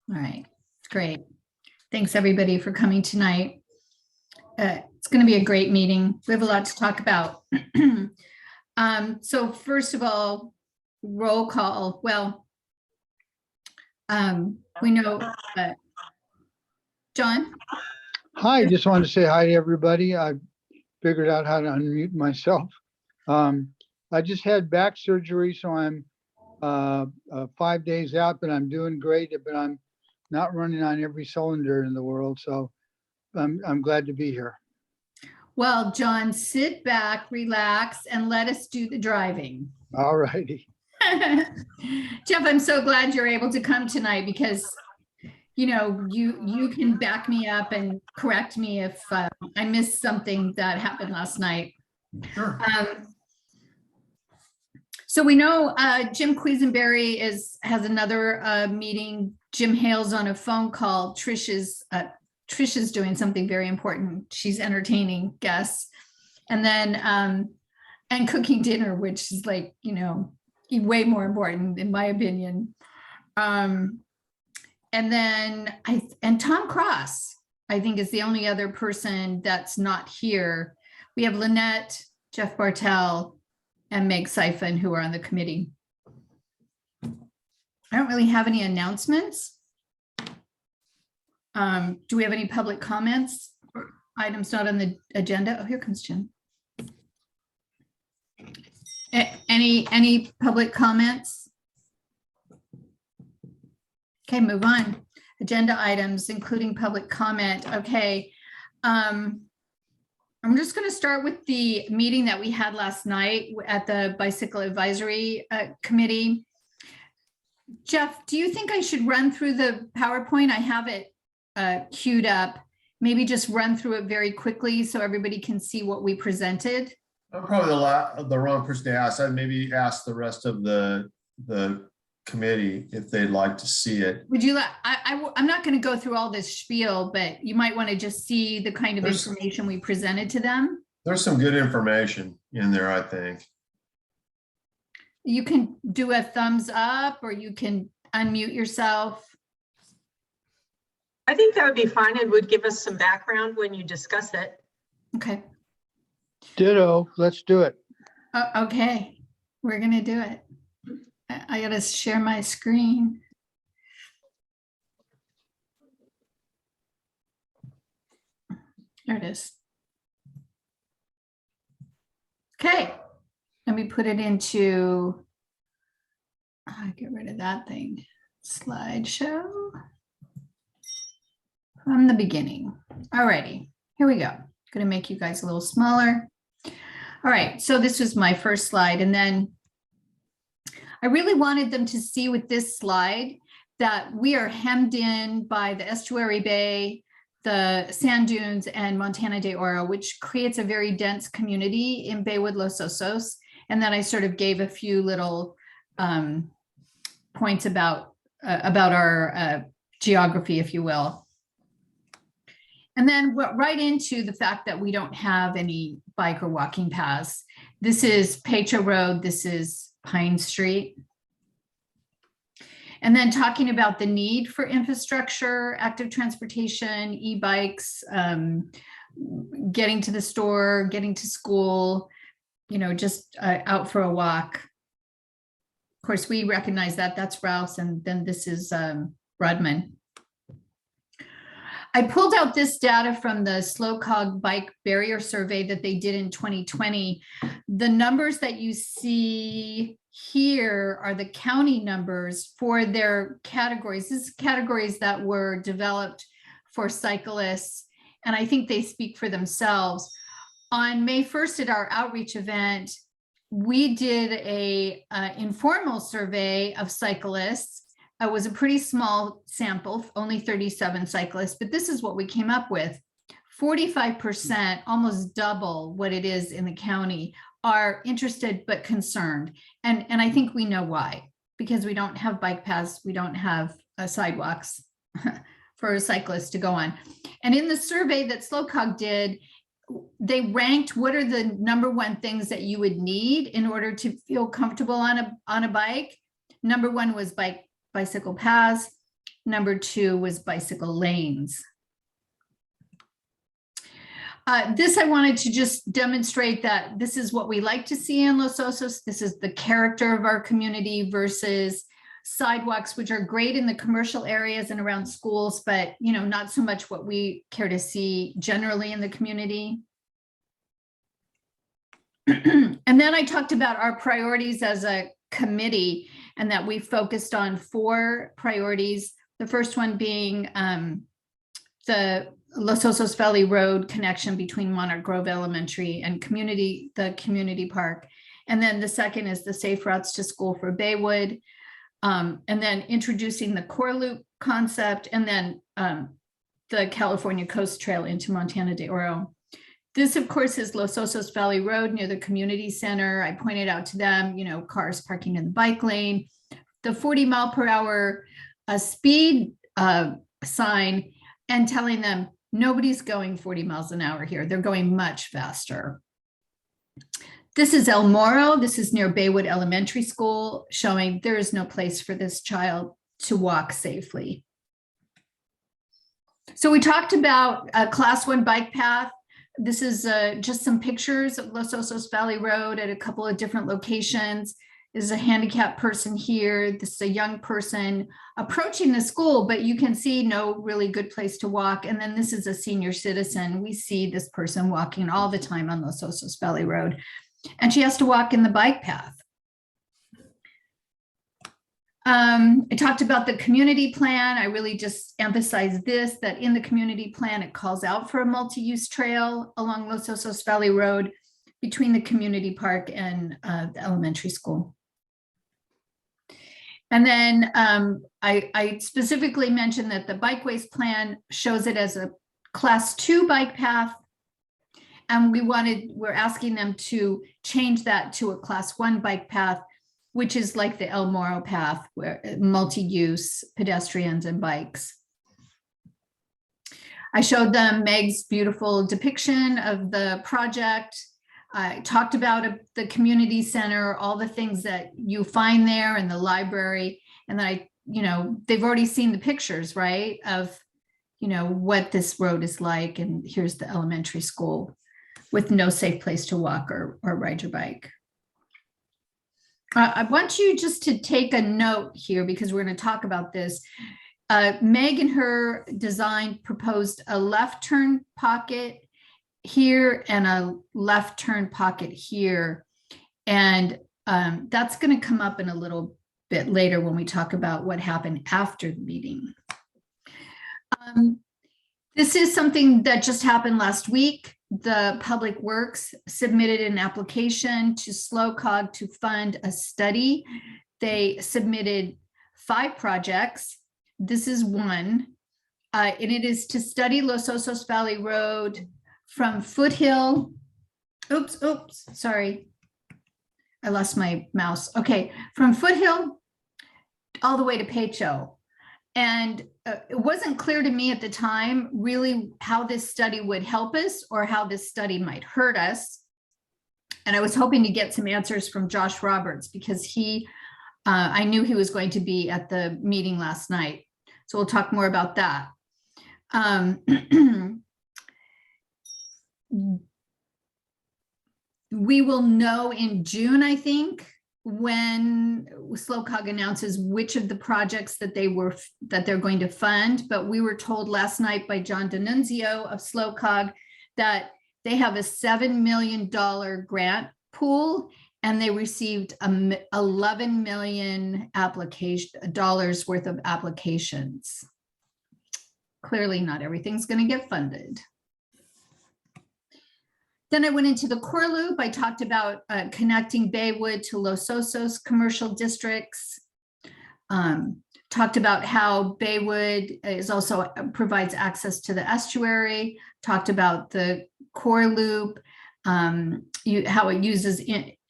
All right, great. Thanks everybody for coming tonight. It's going to be a great meeting. We have a lot to talk about. So first of all, roll call. Well, we know, John? Hi, just wanted to say hi to everybody. I figured out how to unmute myself. I just had back surgery, so I'm 5 days out, but I'm doing great, but I'm not running on every cylinder in the world. So I'm glad to be here. Well, John, sit back, relax, and let us do the driving. All righty. Jeff, I'm so glad you're able to come tonight because, you know, you can back me up and correct me if I missed something that happened last night. Sure. So we know Jim Quisenberry has another meeting. Jim Hale's on a phone call. Trish is doing something very important. She's entertaining guests, and then and cooking dinner, which is like, you know, way more important in my opinion. And then Tom Cross, I think, is the only other person that's not here. We have Lynette, Jeff Bartel, and Meg Siphon, who are on the committee. I don't really have any announcements. Do we have any public comments or items not on the agenda? Oh, here comes Jim. Any public comments? Okay, move on. Agenda items, including public comment. Okay. I'm just going to start with the meeting that we had last night at the Bicycle Advisory Committee. Jeff, do you think I should run through the PowerPoint? I have it queued up. Maybe just run through it very quickly so everybody can see what we presented. I'm probably the wrong person to ask. I'd maybe ask the rest of the committee if they'd like to see it. Would you like? I'm not going to go through all this spiel, but you might want to just see the kind of information we presented to them. There's some good information in there, I think. You can do a thumbs up or you can unmute yourself. I think that would be fine. It would give us some background when you discuss it. Okay. Ditto. Let's do it. Okay, we're going to do it. I got to share my screen. There it is. Okay, let me put it into, get rid of that thing. Slideshow from the beginning. All righty, here we go. Going to make you guys a little smaller. All right, so this was my first slide, and then I really wanted them to see with this slide that we are hemmed in by the Estuary Bay, the sand dunes, and Montana de Oro, which creates a very dense community in Baywood Los Osos. And then I sort of gave a few little points about our geography, if you will. And then right into the fact that we don't have any bike or walking paths. This is Petra Road. This is Pine Street. And then talking about the need for infrastructure, active transportation, e-bikes, getting to the store, getting to school, you know, just out for a walk. Of course, we recognize that that's Rouse, and then this is Rudman. I pulled out this data from the Locac bike barrier survey that they did in 2020. The numbers that you see here are the county numbers for their categories. This is categories that were developed for cyclists, and I think they speak for themselves. On May 1st at our outreach event, we did a informal survey of cyclists. It was a pretty small sample, only 37 cyclists, but this is what we came up with. 45%, almost double what it is in the county, are interested but concerned. And I think we know why, because we don't have bike paths, we don't have sidewalks for cyclists to go on. And in the survey that Locac did, they ranked what are the #1 things that you would need in order to feel comfortable on a bike. #1 was bicycle paths. Number 2 was bicycle lanes. This I wanted to just demonstrate that this is what we like to see in Los Osos. This is the character of our community versus sidewalks, which are great in the commercial areas and around schools, but not so much what we care to see generally in the community. And then I talked about our priorities as a committee and that we focused on 4 priorities. The first one being the Los Osos Valley Road connection between Monarch Grove Elementary and the community park. And then the second is the safe routes to school for Baywood. And then introducing the core loop concept, and then the California Coast Trail into Montana de Oro. This, of course, is Los Osos Valley Road near the community center. I pointed out to them, cars parking in the bike lane, the 40-mile-per-hour speed sign, and telling them nobody's going 40 miles an hour here. They're going much faster. This is El Moro. This is near Baywood Elementary School, showing there is no place for this child to walk safely. So we talked about a class 1 bike path. This is just some pictures of Los Osos Valley Road at a couple of different locations. This is a handicapped person here. This is a young person approaching the school, but you can see no really good place to walk. And then this is a senior citizen. We see this person walking all the time on Los Osos Valley Road, and she has to walk in the bike path. I talked about the community plan. I really just emphasized this, that in the community plan, it calls out for a multi-use trail along Los Osos Valley Road between the community park and the elementary school. And then I specifically mentioned that the bikeways plan shows it as a class 2 bike path. And we're asking them to change that to a class 1 bike path, which is like the El Moro path, where multi-use pedestrians and bikes. I showed them Meg's beautiful depiction of the project. I talked about the community center, all the things that you find there, in the library. And then they've already seen the pictures, right, of, what this road is like. And here's the elementary school with no safe place to walk or ride your bike. I want you just to take a note here, because we're going to talk about this. Meg in her design proposed a left turn pocket here and a left turn pocket here. And that's going to come up in a little bit later when we talk about what happened after the meeting. This is something that just happened last week. The Public Works submitted an application to Slowcog to fund a study. They submitted 5 projects. This is one, and it is to study Los Osos Valley Road from Foothill. Oops, sorry. I lost my mouse. Okay, from Foothill all the way to Pecho. And it wasn't clear to me at the time really how this study would help us or how this study might hurt us. And I was hoping to get some answers from Josh Roberts, because I knew he was going to be at the meeting last night. So we'll talk more about that. We will know in June, I think, when Slowcog announces which of the projects that they're going to fund. But we were told last night by John D'Annunzio of Slowcog that they have a $7 million grant pool, and they received $11 million dollars worth of applications. Clearly not everything's going to get funded. Then I went into the core loop. I talked about connecting Baywood to Los Osos commercial districts. Talked about how Baywood provides access to the estuary. Talked about the core loop, how it uses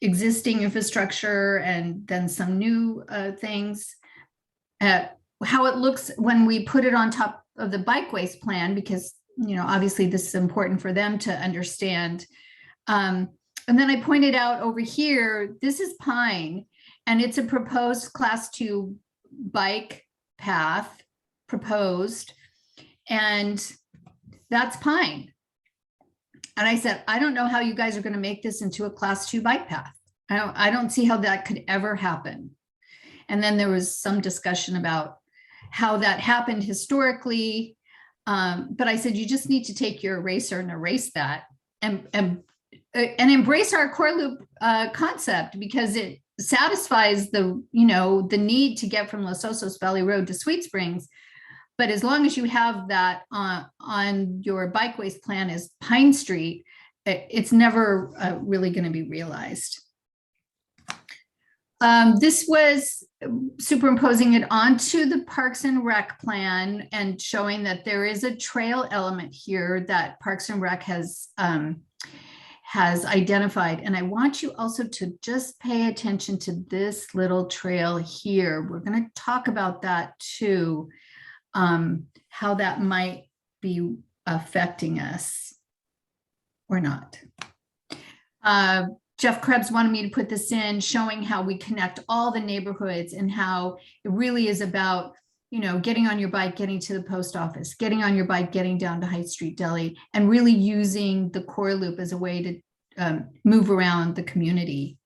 existing infrastructure and then some new things. How it looks when we put it on top of the bikeways plan, because obviously this is important for them to understand. And then I pointed out over here, this is Pine, and it's a proposed class 2 bike path proposed, and that's Pine. And I said, I don't know how you guys are going to make this into a class 2 bike path. I don't see how that could ever happen. And then there was some discussion about how that happened historically. But I said, you just need to take your eraser and erase that and embrace our core loop concept, because it satisfies the need to get from Los Osos Valley Road to Sweet Springs. But as long as you have that on your bikeways plan as Pine Street, it's never really going to be realized. This was superimposing it onto the Parks and Rec plan and showing that there is a trail element here that Parks and Rec has identified. And I want you also to just pay attention to this little trail here. We're going to talk about that too, how that might be affecting us or not. Jeff Krebs wanted me to put this in, showing how we connect all the neighborhoods and how it really is about, getting on your bike, getting to the post office, getting on your bike, getting down to High Street Deli, and really using the core loop as a way to move around the community.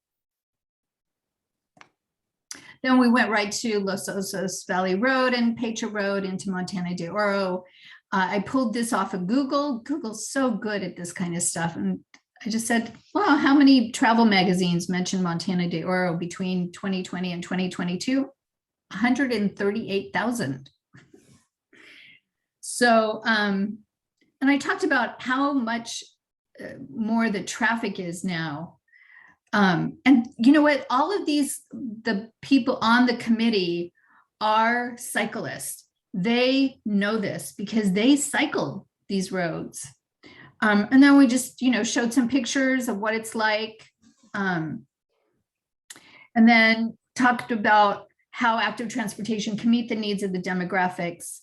Then we went right to Los Osos Valley Road and Petra Road into Montana de Oro. I pulled this off of Google. Google's so good at this kind of stuff. And I just said, well, how many travel magazines mentioned Montana de Oro between 2020 and 2022? 138,000. So, and I talked about how much more the traffic is now. And you know what? All of the people on the committee are cyclists. They know this because they cycle these roads. And then we just, showed some pictures of what it's like. And then talked about how active transportation can meet the needs of the demographics.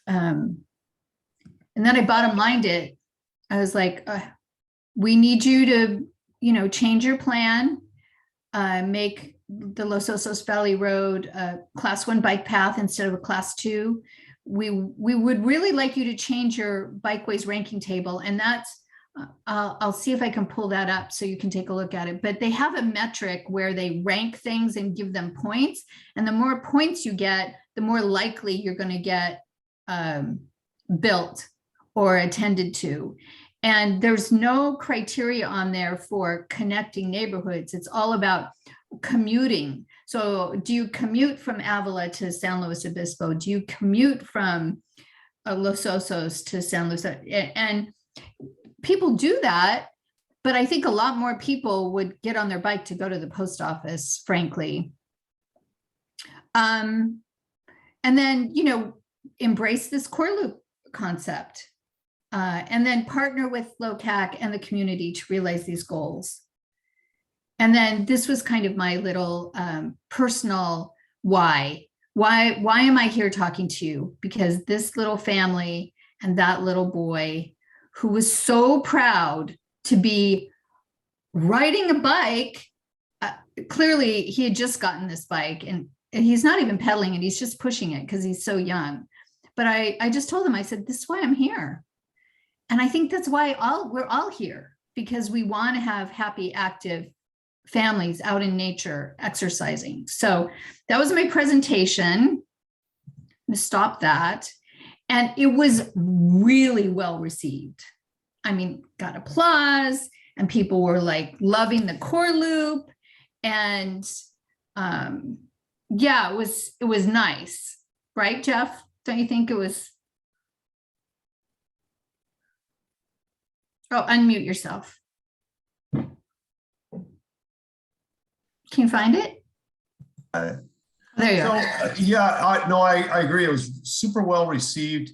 And then I bottom lined it. I was like, we need you to, change your plan, make the Los Osos Valley Road a class 1 bike path instead of a class 2. We would really like you to change your bikeways ranking table, and that's I'll see if I can pull that up so you can take a look at it. But they have a metric where they rank things and give them points, and the more points you get, the more likely you're going to get built or attended to. And there's no criteria on there for connecting neighborhoods. It's all about commuting. So do you commute from Avila to San Luis Obispo? Do you commute from Los Osos to San Luis? And people do that, but I think a lot more people would get on their bike to go to the post office, frankly. And then, embrace this core loop concept. And then partner with Locac and the community to realize these goals. And then this was kind of my little personal why. Why am I here talking to you? Because this little family and that little boy who was so proud to be riding a bike, clearly he had just gotten this bike and he's not even pedaling it, he's just pushing it because he's so young. But I just told him, I said, this is why I'm here. And I think that's why we're all here, because we want to have happy, active families out in nature exercising. So that was my presentation. I'm going to stop that. And it was really well received. I mean, got applause and people were like loving the core loop. And yeah, it was nice. Right, Jeff? Don't you think it was? Oh, unmute yourself. Can you find it? There you are. Yeah, I agree. It was super well received.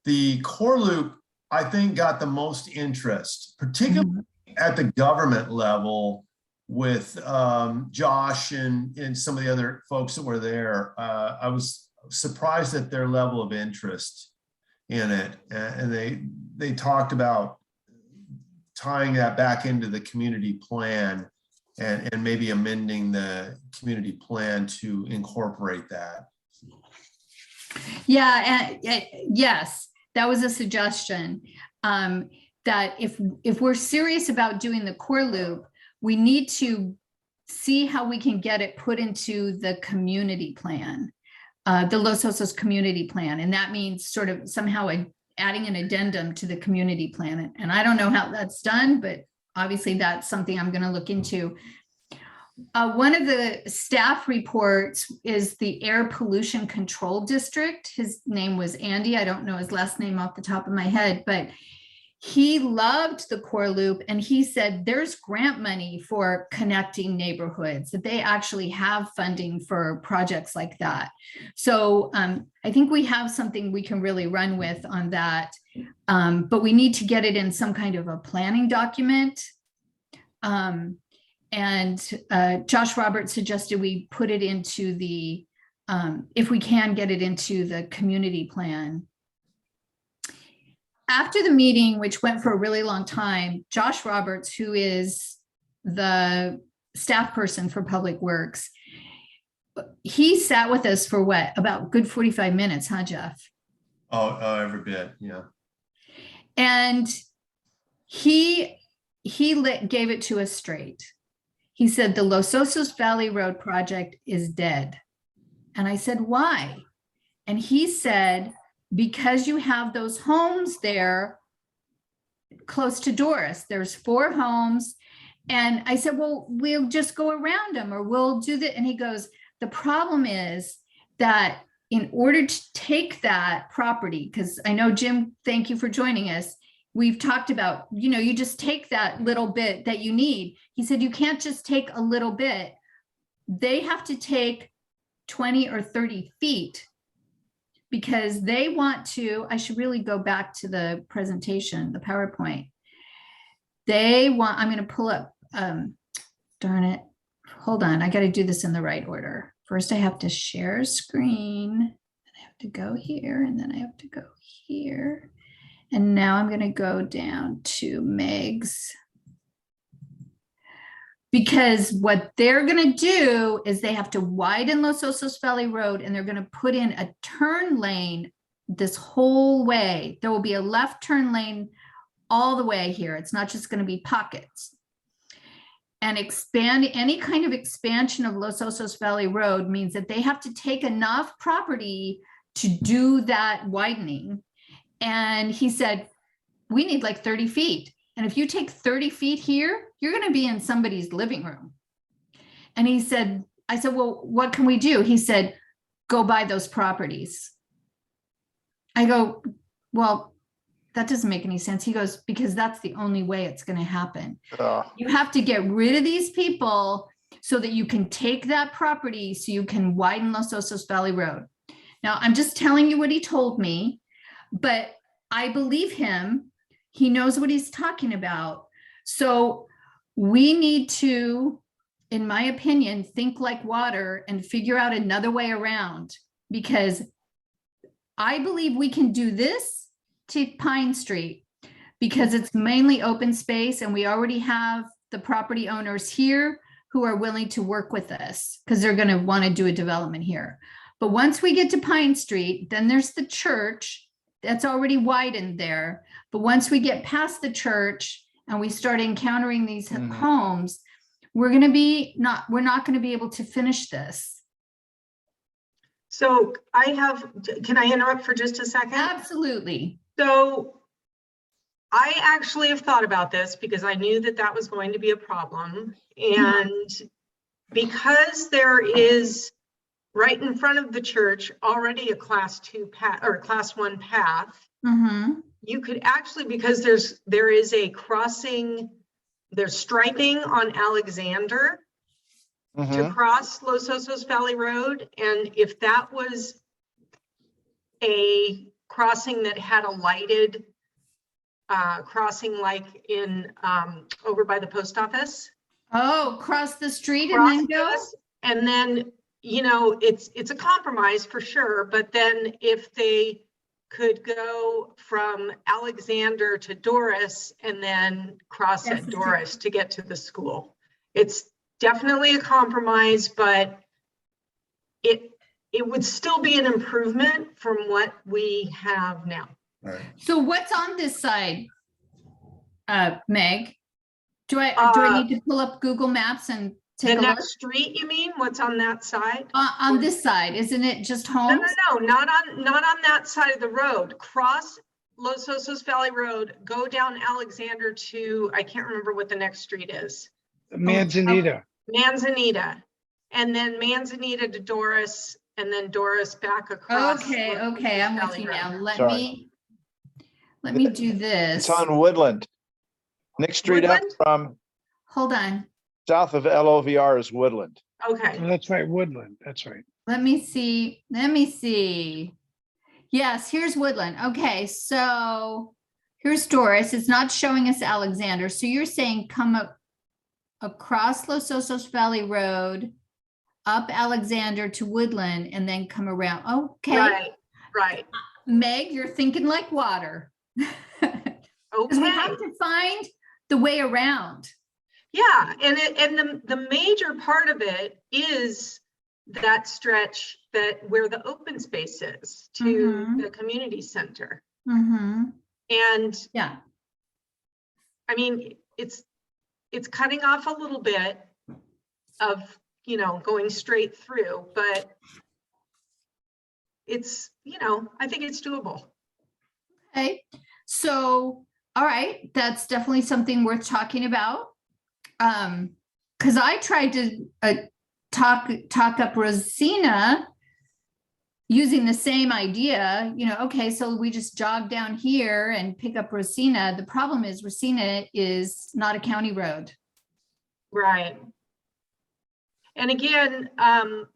The core loop, I think, got the most interest, particularly at the government level with Josh and some of the other folks that were there. I was surprised at their level of interest in it. And they talked about tying that back into the community plan and maybe amending the community plan to incorporate that. Yeah, and yes, that was a suggestion. That if we're serious about doing the core loop, we need to see how we can get it put into the community plan, the Los Osos community plan. And that means sort of somehow adding an addendum to the community plan. And I don't know how that's done, but obviously that's something I'm going to look into. One of the staff reports is the Air Pollution Control District. His name was Andy. I don't know his last name off the top of my head, but he loved the core loop. And he said there's grant money for connecting neighborhoods, that they actually have funding for projects like that. So I think we have something we can really run with on that. But we need to get it in some kind of a planning document. And Josh Roberts suggested we put it into the, if we can get it into the community plan. After the meeting, which went for a really long time, Josh Roberts, who is the staff person for Public Works, he sat with us for what, about good 45 minutes, huh, Jeff? Oh, every bit, yeah. And he gave it to us straight. He said, the Los Osos Valley Road project is dead. And I said, why? And he said, because you have those homes there close to Doris. There's 4 homes. And I said, well, we'll just go around them or we'll do that. And he goes, the problem is that in order to take that property, because I know, Jim, thank you for joining us. We've talked about, you just take that little bit that you need. He said, you can't just take a little bit. They have to take 20 or 30 feet because they want to, I should really go back to the presentation, the PowerPoint. They want, I'm going to pull up, darn it. Hold on. I got to do this in the right order. First, I have to share screen. And I have to go here and then I have to go here. And now I'm going to go down to Meg's. Because what they're going to do is they have to widen Los Osos Valley Road and they're going to put in a turn lane this whole way. There will be a left turn lane all the way here. It's not just going to be pockets. And expand, any kind of expansion of Los Osos Valley Road means that they have to take enough property to do that widening. And he said, we need like 30 feet. And if you take 30 feet here, you're going to be in somebody's living room. And he said, I said, well, what can we do? He said, go buy those properties. I go, well, that doesn't make any sense. He goes, because that's the only way it's going to happen. You have to get rid of these people so that you can take that property so you can widen Los Osos Valley Road. Now, I'm just telling you what he told me, but I believe him. He knows what he's talking about. So we need to, in my opinion, think like water and figure out another way around, because I believe we can do this to Pine Street because it's mainly open space and we already have the property owners here who are willing to work with us because they're going to want to do a development here. But once we get to Pine Street, then there's the church that's already widened there. But once we get past the church and we start encountering these homes, we're not going to be able to finish this. So can I interrupt for just a second? Absolutely. So I actually have thought about this because I knew that that was going to be a problem. And because there is right in front of the church already a class 2 path or class 1 path, you could actually, because there is a crossing, there's striping on Alexander to cross Los Osos Valley Road. And if that was a crossing that had a lighted crossing like in over by the post office. Oh, cross the street and then go? And then, it's a compromise for sure. But then if they could go from Alexander to Doris and then cross at Doris to get to the school. It's definitely a compromise, but it would still be an improvement from what we have now. Right. So what's on this side? Meg? Do I need to pull up Google Maps and The take a look? next street, you mean? What's on that side? On this side, isn't it just No, homes? no, not on that side of the road. Cross Los Osos Valley Road, go down Alexander to, I can't remember what the next street is. Manzanita. Manzanita. And then Manzanita to Doris, and then Doris back across. Okay, Los okay, Osos I'm with Valley you Road. now. Sorry. Let me do this. It's on Woodland. Next street up Woodland? from Hold on. south of LOVR is Woodland. Okay, That's right, Woodland, that's right. Let me see. Let me see. Yes, here's Woodland. Okay, so here's Doris. It's not showing us Alexander. So you're saying come up across Los Osos Valley Road, up Alexander to Woodland, and then come around. Okay. right. Meg, you're thinking like water. Because we have Okay. to find the way around. Yeah, and the major part of it is that stretch where the open space is to Mhm. the community center. Mm-hmm. And Yeah. I mean, it's cutting off a little bit of, going straight through, but it's, I think it's doable. Okay. So, all right, that's definitely something worth talking about. Because I tried to talk up Rosina using the same idea, okay, so we just jog down here and pick up Rosina. The problem is Rosina is not a county road. Right. And again,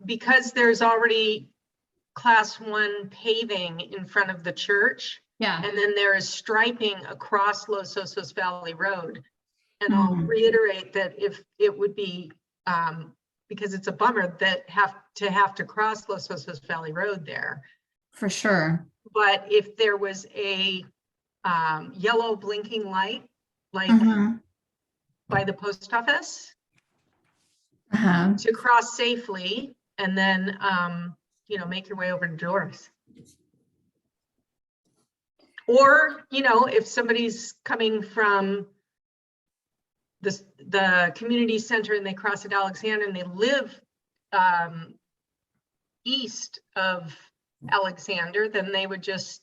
because there's already class 1 paving in front of the church, Yeah. and then there is striping across Los Osos Valley Road. And I'll Mhm. reiterate that if it would be, because it's a bummer that have to cross Los Osos Valley Road there. For sure. But if there was a yellow blinking light, like Mhm. by the post office, Uh-huh. to cross safely, and then, make your way over to Doris. Or, if somebody's coming from the community center and they cross at Alexander and they live east of Alexander, then they would just,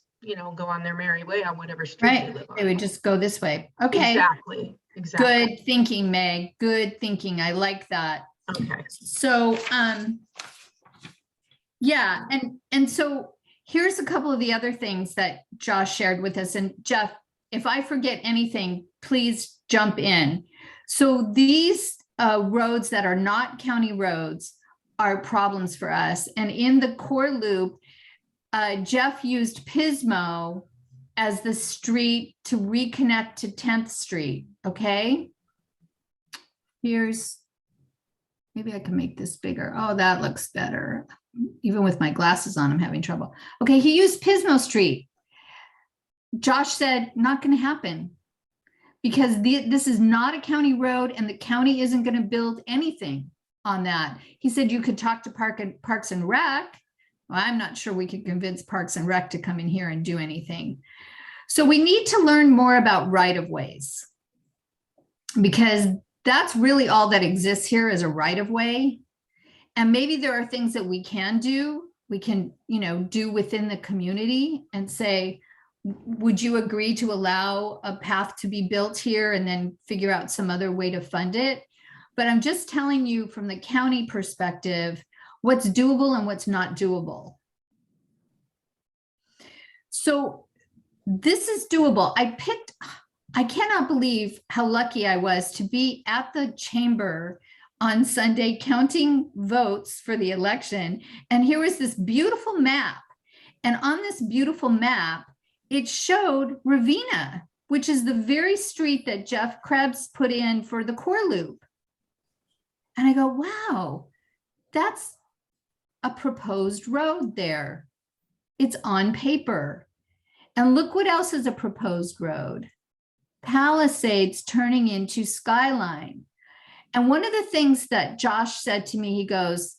go on their merry way on whatever street they Right. live on. They would just go this way. Okay. Exactly. Good thinking, Meg. Good thinking. I like that. Okay. So, yeah, and so here's a couple of the other things that Josh shared with us. And Jeff, if I forget anything, please jump in. So these roads that are not county roads are problems for us. And in the core loop, Jeff used Pismo as the street to reconnect to 10th Street, okay? Maybe I can make this bigger. Oh, that looks better. Even with my glasses on, I'm having trouble. Okay, he used Pismo Street. Josh said, not going to happen because this is not a county road and the county isn't going to build anything on that. He said you could talk to Parks and Rec. Well, I'm not sure we could convince Parks and Rec to come in here and do anything. So we need to learn more about right-of-ways because that's really all that exists here is a right-of-way. And maybe there are things that we can do. We can, do within the community and say, would you agree to allow a path to be built here and then figure out some other way to fund it? But I'm just telling you from the county perspective, what's doable and what's not doable. So this is doable. I cannot believe how lucky I was to be at the chamber on Sunday counting votes for the election. And here was this beautiful map. And on this beautiful map, it showed Ravenna, which is the very street that Jeff Krebs put in for the core loop. And I go, wow, that's a proposed road there. It's on paper. And look what else is a proposed road. Palisades turning into Skyline. And one of the things that Josh said to me, he goes,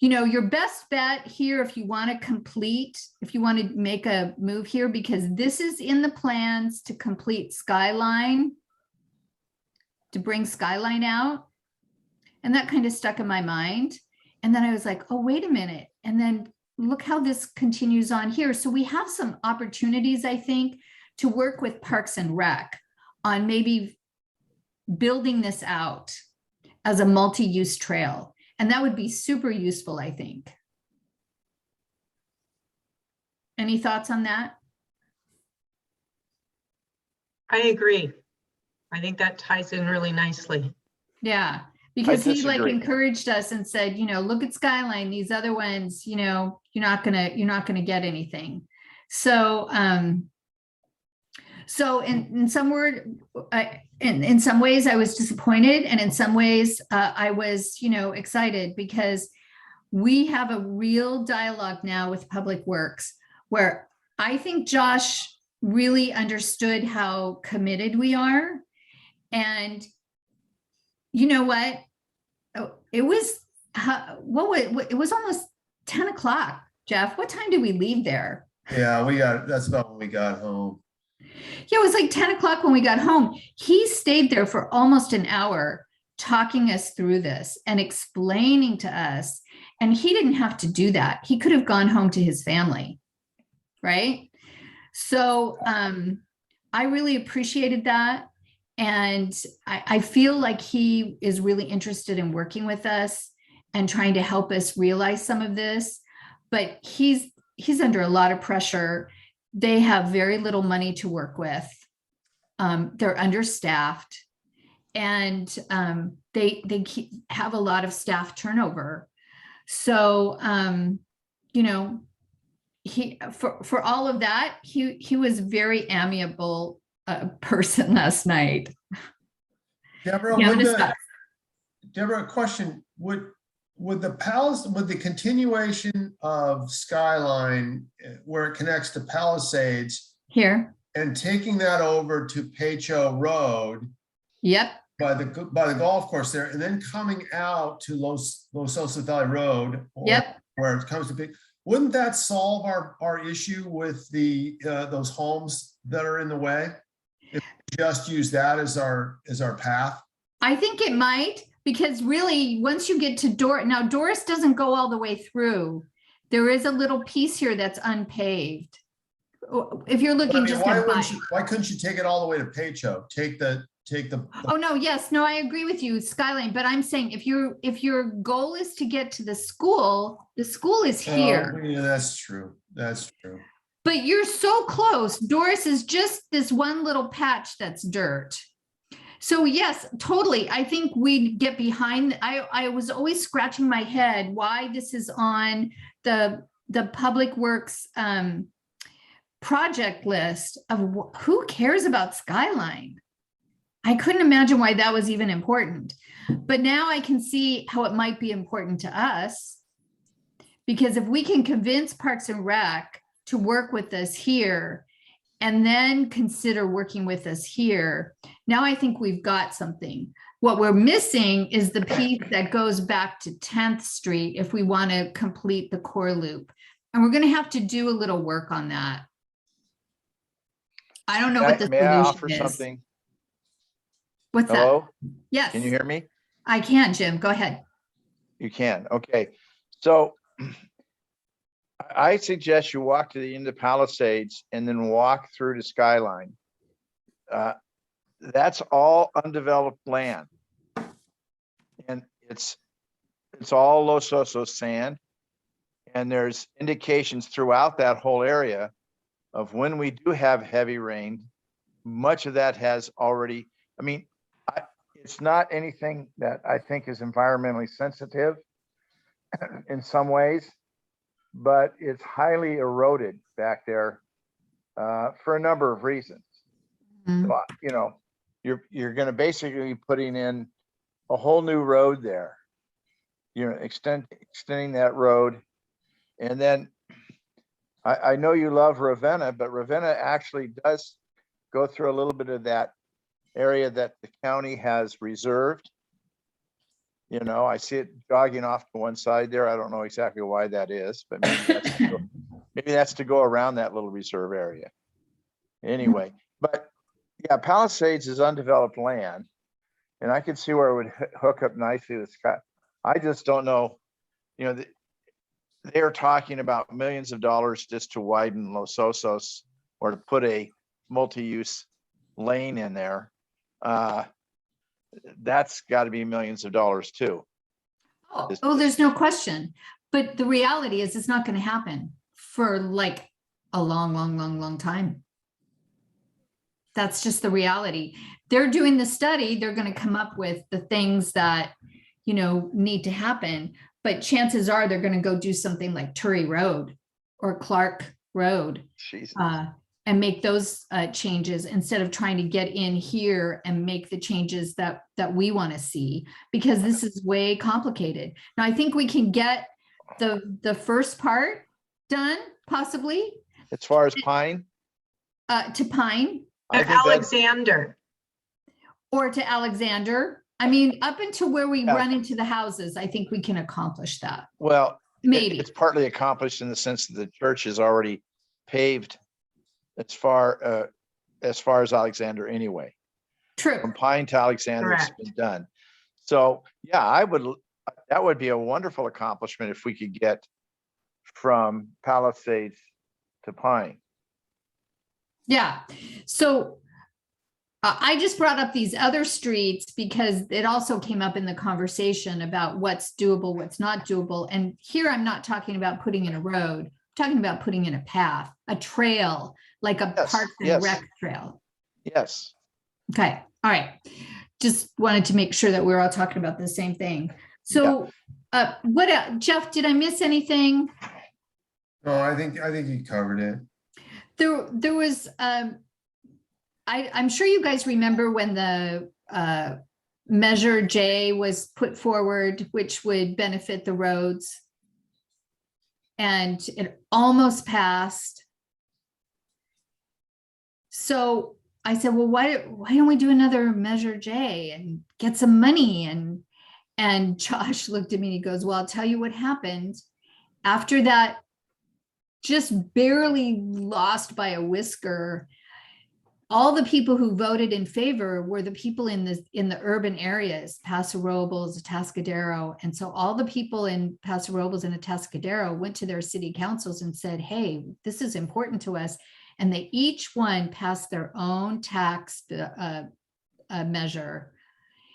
your best bet here, if you want to make a move here, because this is in the plans to complete Skyline, to bring Skyline out. And that kind of stuck in my mind. And then I was like, oh, wait a minute. And then look how this continues on here. So we have some opportunities, I think, to work with Parks and Rec on maybe building this out as a multi-use trail. And that would be super useful, I think. Any thoughts on that? I agree. I think that ties in really nicely. Yeah, because he like disagree. encouraged us and said, look at Skyline, these other ones, you're not gonna get anything. So, so in some in some ways I was disappointed, and in some ways I was, excited, because we have a real dialogue now with Public Works where I think Josh really understood how committed we are. And you know what? It was, it was almost 10 o'clock, Jeff. What time did we leave there? Yeah, that's about when we got home. Yeah, it was like 10 o'clock when we got home. He stayed there for almost an hour talking us through this and explaining to us. And he didn't have to do that. He could have gone home to his family, right? So I really appreciated that. And I feel like he is really interested in working with us and trying to help us realize some of this. But he's under a lot of pressure. They have very little money to work with. They're understaffed, and they have a lot of staff turnover. So, he for all of that, he was very amiable person last night. Deborah, Deborah, question, would the continuation of Skyline where it connects to Palisades Here. and taking that over to Pacho Road Yep. by the golf course there, and then coming out to Los Osos Valley Road, Yep. where it comes to wouldn't that solve our issue with the those homes that are in the way? If we just use that as our path? I think it might, because really, once you get to now Doris doesn't go all the way through. There is a little piece here that's unpaved. If you're looking just at why couldn't you take it all the way to Pacho? Take the. Oh, no, yes, no, I agree with you, Skyline, but I'm saying if your goal is to get to the school is here. Yeah, that's true. That's true. But you're so close. Doris is just this one little patch that's dirt. So yes, totally. I think we'd get behind. I was always scratching my head why this is on the Public Works project list of who cares about Skyline. I couldn't imagine why that was even important. But now I can see how it might be important to us, because if we can convince Parks and Rec to work with us here and then consider working with us here, now I think we've got something. What we're missing is the piece that goes back to 10th Street if we want to complete the core loop. And we're going to have to do a little work on that. I don't know what the May I offer solution is. something? What's that? Hello? Yes. Can you hear me? I can, Jim. Go ahead. You can. Okay. So I suggest you walk to the end of Palisades and then walk through to Skyline. That's all undeveloped land. And it's all Los Osos sand. And there's indications throughout that whole area of when we do have heavy rain, much of that has already, it's not anything that I think is environmentally sensitive in some ways, but it's highly eroded back there for a number of reasons. Mhm. So, you're going to basically be putting in a whole new road there, extending that road. And then I know you love Ravenna, but Ravenna actually does go through a little bit of that area that the county has reserved. You know, I see it jogging off to one side there. I don't know exactly why that is, but maybe that's to go around that little reserve area. Anyway, but yeah, Palisades is undeveloped land. And I could see where it would hook up nicely with Scott. I just don't know, you know, they're talking about millions of dollars just to widen Los Osos or to put a multi-use lane in there. That's got to be millions of dollars too. Oh, there's no question. But the reality is it's not going to happen for like a long time. That's just the reality. They're doing the study. They're going to come up with the things that, you know, need to happen. But chances are they're going to go do something like Turry Road or Clark Road and make those changes instead of trying to get in here and make the changes that we want to see, because this is way complicated. Now, I think we can get the first part done, possibly. As far as Pine? To Pine. And Alexander. Or to Alexander. I mean, up until where we run into the houses, I think we can accomplish that. Well, maybe it's partly accomplished in the sense that the church is already paved as far as Alexander anyway. True. From Pine to Alexander, it's been done. So yeah, that would be a wonderful accomplishment if we could get from Palisades to Pine. Yeah. So I just brought up these other streets because it also came up in the conversation about what's doable, what's not doable. And here I'm not talking about putting in a road, I'm talking about putting in a path, a trail, like a Parks and Rec trail. Yes. Okay. All right. Just wanted to make sure that we're all talking about the same thing. So what else? Jeff, did I miss anything? No, I think you covered it. There was, I'm sure you guys remember when the Measure J was put forward, which would benefit the roads. And it almost passed. So I said, well, why don't we do another Measure J and get some money? And Josh looked at me and he goes, well, I'll tell you what happened. After that, just barely lost by a whisker, all the people who voted in favor were the people in the urban areas, Paso Robles, Atascadero. And so all the people in Paso Robles and Atascadero went to their city councils and said, hey, this is important to us. And they each one passed their own tax measure.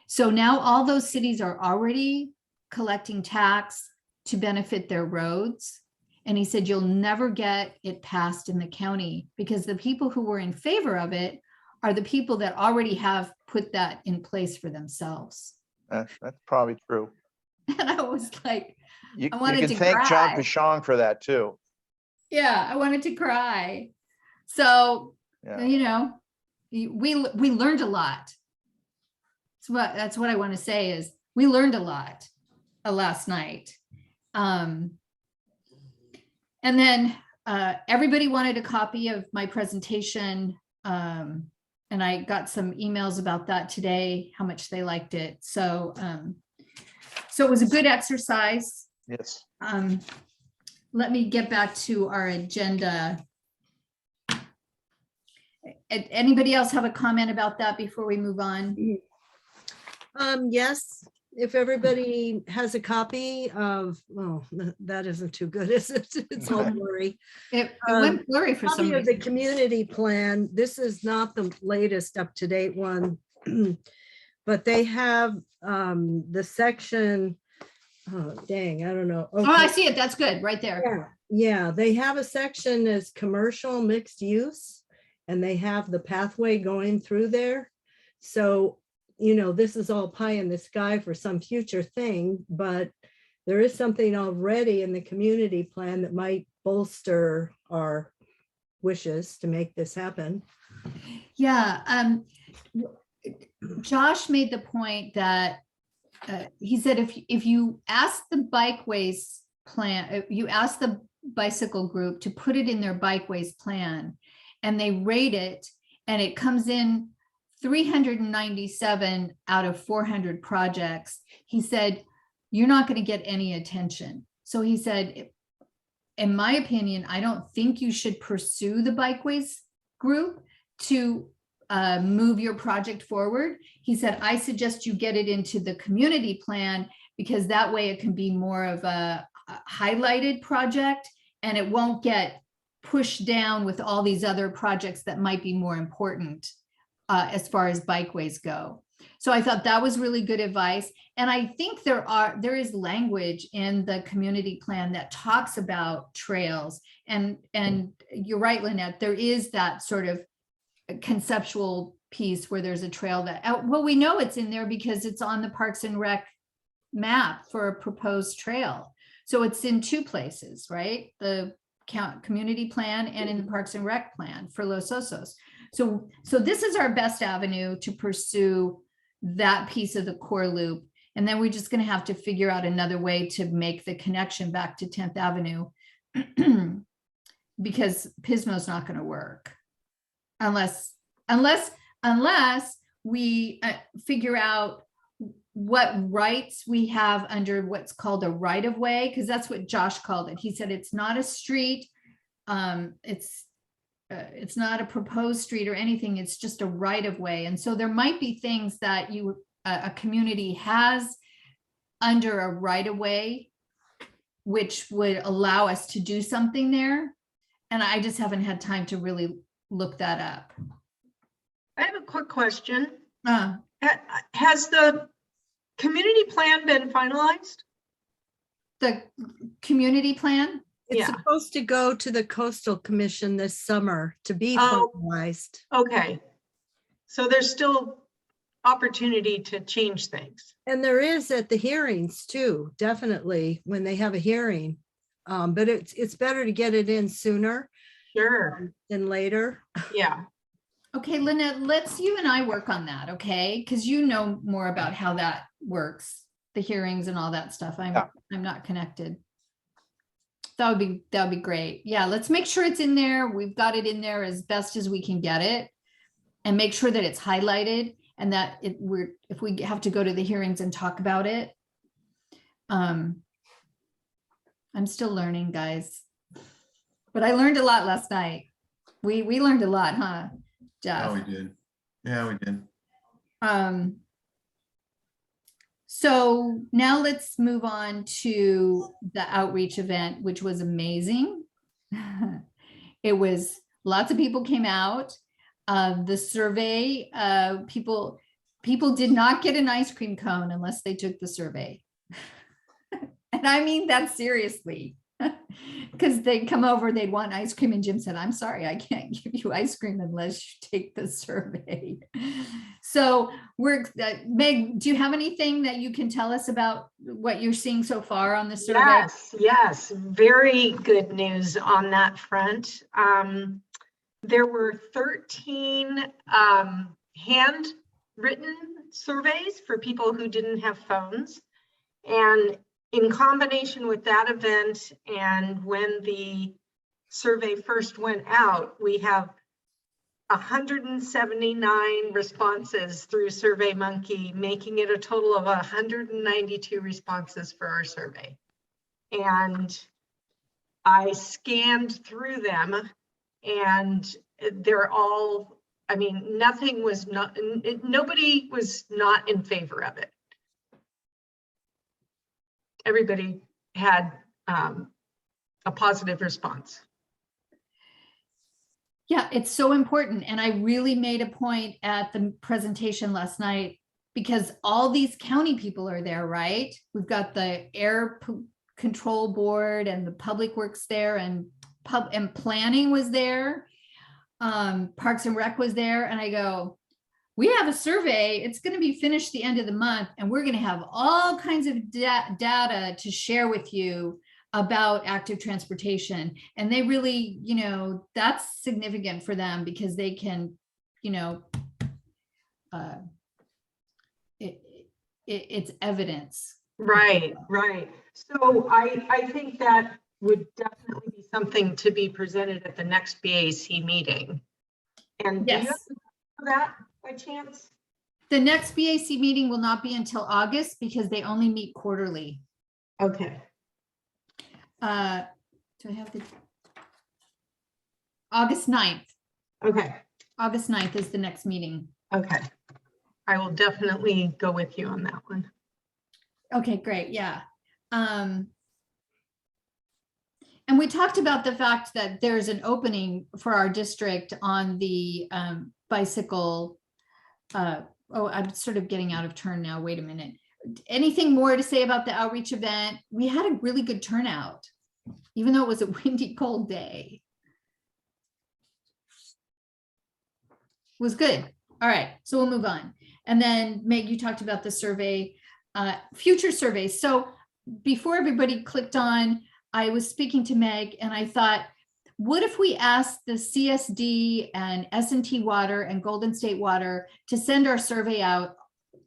So now all those cities are already collecting tax to benefit their roads. And he said, you'll never get it passed in the county because the people who were in favor of it are the people that already have put that in place for themselves. That's probably true. And I was like, I wanted to thank John Pichon for that too. Yeah, I wanted to cry. So, you know, we learned a lot. That's what I want to say is we learned a lot last night. And then everybody wanted a copy of my presentation. And I got some emails about that today, how much they liked it. So, so it was a good exercise. Yes. Let me get back to our agenda. Anybody else have a comment about that before we move on? Yes, if everybody has a copy of, well, that isn't too good, is it? It's all blurry. It went blurry for some Copy of the reason. community plan. This is not the latest up-to-date one, but they have the section, oh, dang, I don't know. Oh, I see it. That's good, right there. Yeah, they have a section as commercial mixed use, and they have the pathway going through there. So, you know, this is all pie in the sky for some future thing, but there is something already in the community plan that might bolster our wishes to make this happen. Yeah. Josh made the point that he said, if you ask the bikeways plan, you ask the bicycle group to put it in their bikeways plan and they rate it and it comes in 397 out of 400 projects. He said, you're not going to get any attention. So he said, in my opinion, I don't think you should pursue the bikeways group to move your project forward. He said, I suggest you get it into the community plan because that way it can be more of a highlighted project and it won't get pushed down with all these other projects that might be more important as far as bikeways go. So I thought that was really good advice. And I think there is language in the community plan that talks about trails. And you're right, Lynette, there is that sort of conceptual piece where there's a trail that, well, we know it's in there because it's on the Parks and Rec map for a proposed trail. So it's in two places, right? The community plan and in the Parks and Rec plan for Los Osos. So this is our best avenue to pursue that piece of the core loop. And then we're just going to have to figure out another way to make the connection back to 10th Avenue because Pismo's not going to work unless we figure out what rights we have under what's called a right of way, because that's what Josh called it. He said it's not a street, it's not a proposed street or anything, it's just a right of way. And so there might be things that a community has under a right of way, which would allow us to do something there. And I just haven't had time to really look that up. I have a quick question. Has the community plan been finalized? The community plan? It's Yeah. supposed to go to the Coastal Commission this summer to be Oh. finalized. Okay. So there's still opportunity to change things. And there is at the hearings too, definitely, when they have a hearing. But it's better to get it in sooner Sure. than later. Yeah. Okay, Lynette, you and I work on that, okay? Because you know more about how that works, the hearings and all that stuff. I'm not connected. That would be great. Yeah, let's make sure it's in there. We've got it in there as best as we can get it, and make sure that it's highlighted and that if we have to go to the hearings and talk about it. I'm still learning, guys, but I learned a lot last night. We learned a lot, huh, Jeff? Yeah, we did. Yeah, we did. So now let's move on to the outreach event, which was amazing. It was lots of people came out. The survey, people did not get an ice cream cone unless they took the survey. And I mean that seriously, because they'd come over, they'd want ice cream, and Jim said, I'm sorry, I can't give you ice cream unless you take the survey. So Meg, do you have anything that you can tell us about what you're seeing so far on the survey? Yes, very good news on that front. There were 13 handwritten surveys for people who didn't have phones. And in combination with that event and when the survey first went out, we have 179 responses through SurveyMonkey, making it a total of 192 responses for our survey. And I scanned through them and they're all, I mean, nobody was not in favor of it. Everybody had a positive response. Yeah, it's so important. And I really made a point at the presentation last night because all these county people are there, right? We've got the air control board and the public works there, and planning was there. Parks and Rec was there. And I go, we have a survey. It's going to be finished the end of the month, and we're going to have all kinds of data to share with you about active transportation. And they really, that's significant for them because they can, it's evidence. Right. So I think that would definitely be something to be presented at the next BAC meeting. And do you have Yes. that by chance? The next BAC meeting will not be until August because they only meet quarterly. Okay, Do I have the? August 9th. okay, August 9th is the next meeting. okay. I will definitely go with you on that one. Okay, great, yeah. And we talked about the fact that there's an opening for our district on the bicycle. Oh, I'm sort of getting out of turn now. Wait a minute. Anything more to say about the outreach event? We had a really good turnout, even though it was a windy, cold day. It was good. All right, so we'll move on. And then Meg, you talked about the survey, future surveys. So before everybody clicked on, I was speaking to Meg and I thought, what if we asked the CSD and S&T Water and Golden State Water to send our survey out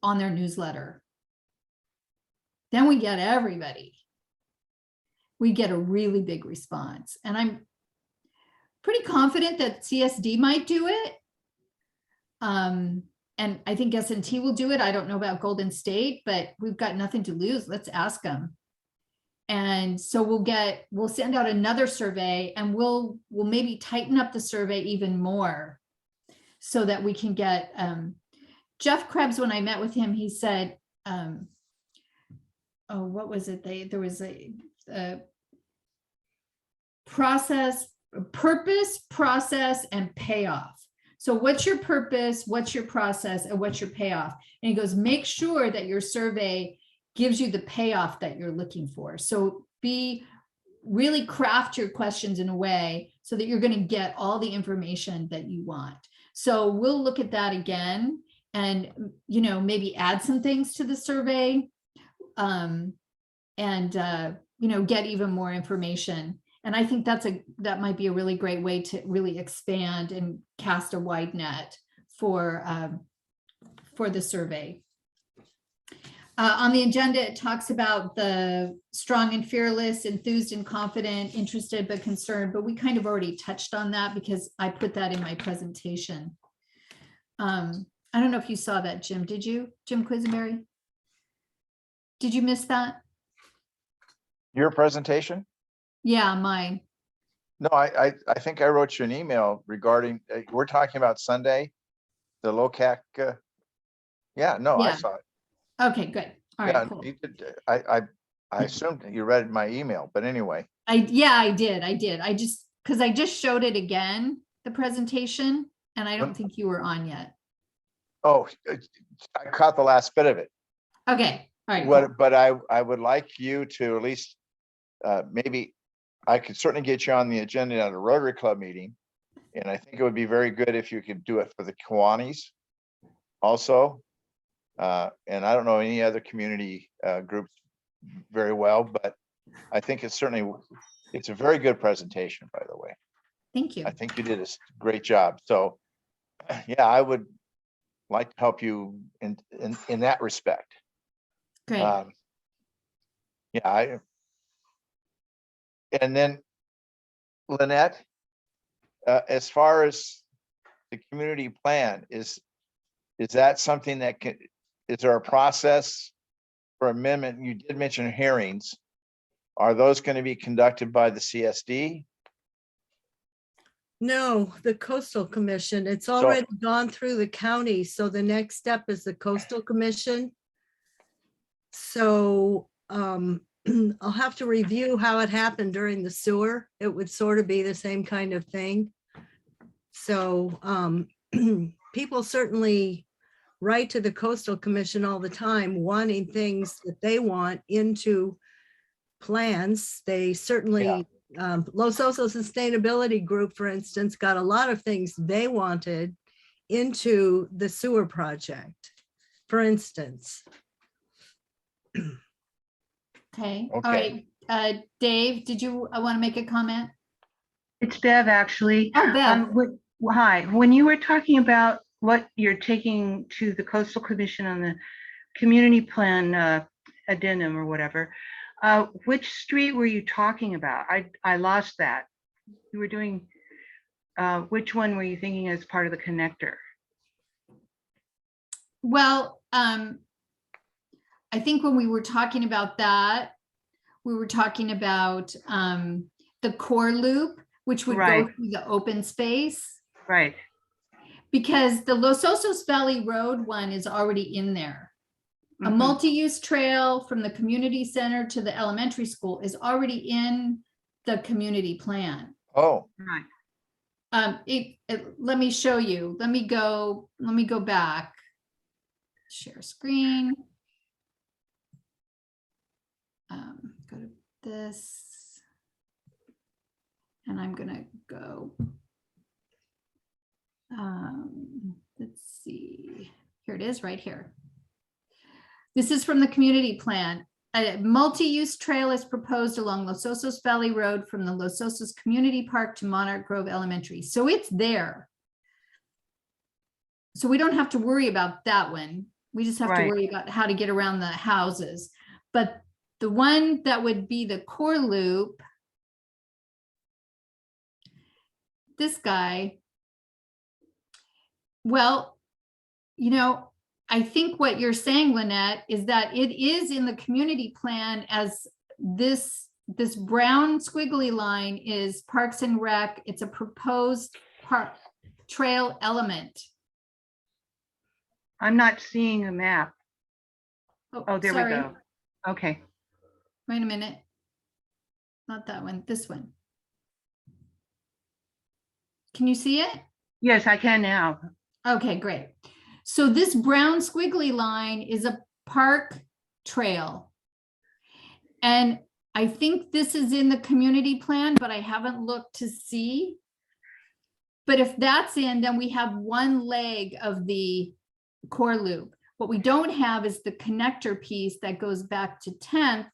on their newsletter? Then we get everybody. We get a really big response. And I'm pretty confident that CSD might do it. And I think S&T will do it. I don't know about Golden State, but we've got nothing to lose. Let's ask them. And so we'll send out another survey and we'll maybe tighten up the survey even more so that we can get, Jeff Krebs, when I met with him, he said, oh, what was it? There was a purpose, process, and payoff. So what's your purpose, what's your process, and what's your payoff? And he goes, make sure that your survey gives you the payoff that you're looking for. So really craft your questions in a way so that you're going to get all the information that you want. So we'll look at that again and, maybe add some things to the survey and get even more information. And I think that might be a really great way to really expand and cast a wide net for the survey. On the agenda, it talks about the strong and fearless, enthused and confident, interested but concerned, but we kind of already touched on that because I put that in my presentation. I don't know if you saw that, Jim. Did you, Jim Quisenberry? Did you miss that? Your presentation? Yeah, mine. No, I think I wrote you an email regarding, we're talking about Sunday, the Locac. Yeah, no, I Yeah. saw it. Okay, good. All right, Yeah, cool. you did. I assumed that you read my email, but anyway. I did. Because I just showed it again, the presentation, and I don't think you were on yet. Oh, I caught the last bit of it. Okay, all right. Cool. But I would like you to at least, maybe I could certainly get you on the agenda at a Rotary Club meeting. And I think it would be very good if you could do it for the Kiwanis also. And I don't know any other community groups very well, but I think it's a very good presentation, by the way. Thank you. I think you did a great job. So yeah, I would like to help you in that respect. Great. Yeah, and then Lynette, as far as the community plan, is that something that is there a process for amendment? You did mention hearings. Are those going to be conducted by the CSD? No, the Coastal Commission, it's already gone through the county. So the next step is the Coastal Commission. So I'll have to review how it happened during the sewer. It would sort of be the same kind of thing. So people certainly write to the Coastal Commission all the time, wanting things that they want into plans. They certainly, Los Osos Sustainability Group, for instance, got a lot of things they wanted into the sewer project, for instance. Okay. All right. Dave, did you want to make a comment? It's Bev, actually. Oh, Bev. Hi. When you were talking about what you're taking to the Coastal Commission on the community plan addendum or whatever, which street were you talking about? I lost that. You were doing, which one were you thinking as part of the connector? Well, I think when we were talking about that, we were talking about the core loop, which would go Right. through the open space, Right. because the Los Osos Valley Road one is already in there. A Mhm. multi-use trail from the community center to the elementary school is already in the community plan. Oh, Right. Let me show you. Let me go back. Share screen. Go to this. And I'm gonna go. Let's see. Here it is right here. This is from the community plan. A multi-use trail is proposed along Los Osos Valley Road from the Los Osos Community Park to Monarch Grove Elementary. So it's there. So we don't have to worry about that one. We just have to Right. worry about how to get around the houses. But the one that would be the core loop, this guy, well, you know, I think what you're saying, Lynette, is that it is in the community plan as this brown squiggly line is Parks and Rec. It's a proposed park trail element. I'm not seeing a map. Oh, there we sorry. go. Okay. Wait a minute. Not that one, this one. Can you see it? Yes, I can now. Okay, great. So this brown squiggly line is a park trail. And I think this is in the community plan, but I haven't looked to see. But if that's in, then we have one leg of the core loop. What we don't have is the connector piece that goes back to 10th.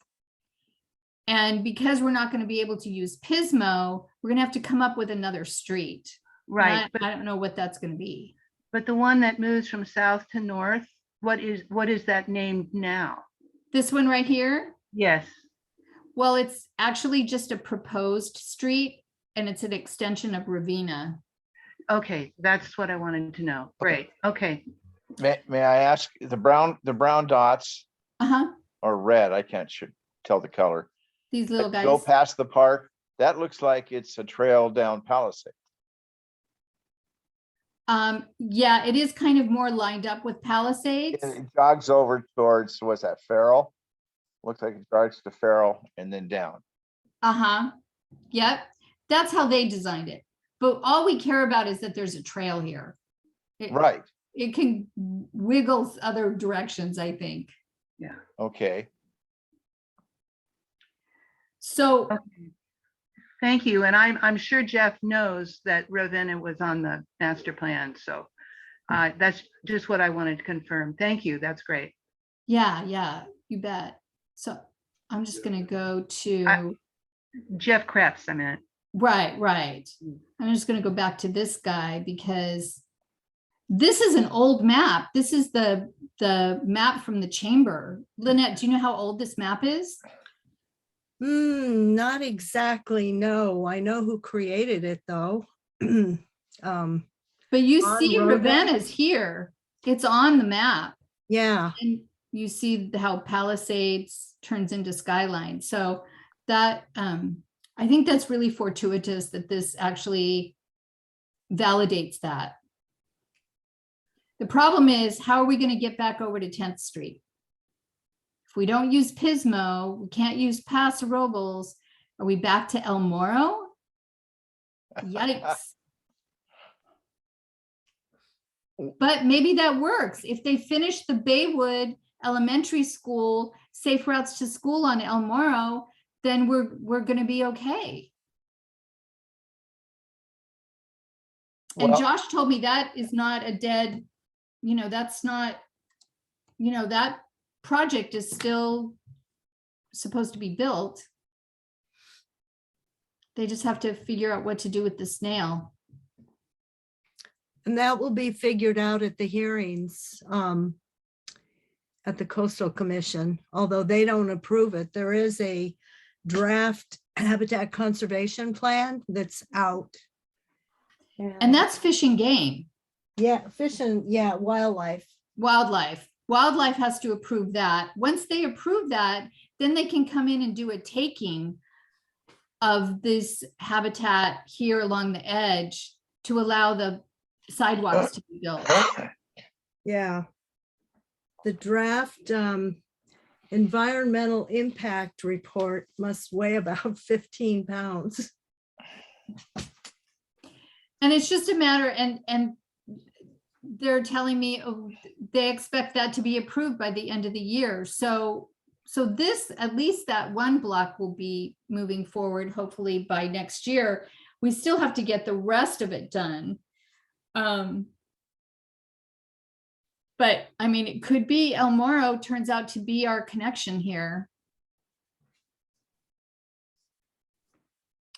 And because we're not going to be able to use Pismo, we're going to have to come up with another street. Right. And I don't know what that's going to be. But the one that moves from south to north, what is that named now? This one right here? Yes. Well, it's actually just a proposed street and it's an extension of Ravina. Okay, that's what I wanted to know. Great. Okay. may I ask, the brown dots Uh-huh, are red, I can't tell the color. these little Go guys. past the park, that looks like it's a trail down Palisade. Yeah, it is kind of more lined up with Palisades. And it jogs over towards, what's that, Farrell? Looks like it jogs to Farrell and then down. Uh-huh, yep, that's how they designed it. But all we care about is that there's a trail here. Right, It can wiggle other directions, I think. okay. So, Okay. Thank you. And I'm sure Jeff knows that Ravenna was on the master plan. So that's just what I wanted to confirm. Thank you. That's great. yeah, you bet. So I'm just gonna go to, Jeff Krebs, I meant. right. I'm just gonna go back to this guy because this is an old map. This is the map from the chamber. Lynette, do you know how old this map is? Not exactly, no. I know who created it, though. But you On see Road Ravenna's here. It's on the map. Yeah, And you see how Palisades turns into Skyline. So that, I think that's really fortuitous that this actually validates that. The problem is, how are we going to get back over to 10th Street? If we don't use Pismo, we can't use Paso Robles. Are we back to El Moro? Yikes. But maybe that works. If they finish the Baywood Elementary School safe routes to school on El Moro, then we're going to be okay. And Well- Josh told me that is not a dead, that's not, that project is still supposed to be built. They just have to figure out what to do with the snail. and that will be figured out at the hearings at the Coastal Commission, although they don't approve it. There is a draft habitat conservation plan that's out. And that's fish and game. Yeah, fish and, yeah, wildlife. Wildlife. Wildlife has to approve that. Once they approve that, then they can come in and do a taking of this habitat here along the edge to allow the sidewalks to be built. Yeah. The draft environmental impact report must weigh about 15 pounds. And it's just a matter, and they're telling me they expect that to be approved by the end of the year. So this, at least that one block will be moving forward, hopefully by next year. We still have to get the rest of it done. But I mean, it could be El Moro turns out to be our connection here.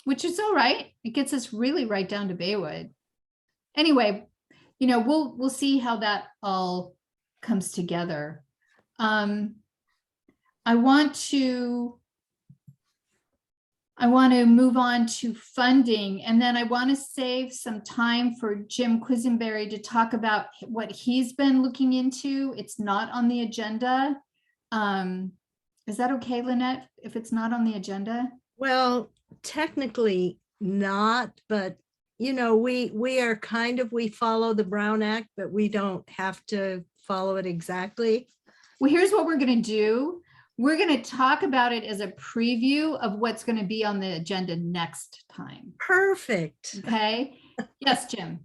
Which is all right. It gets us really right down to Baywood. Anyway, you know, we'll see how that all comes together. I want to move on to funding, and then I want to save some time for Jim Quisenberry to talk about what he's been looking into. It's not on the agenda. Is that okay, Lynette, if it's not on the agenda? Well, technically not, but you know, we are kind of, we follow the Brown Act, but we don't have to follow it exactly. Well, here's what we're going to do. We're going to talk about it as a preview of what's going to be on the agenda next time. Perfect. Okay. Yes, Jim.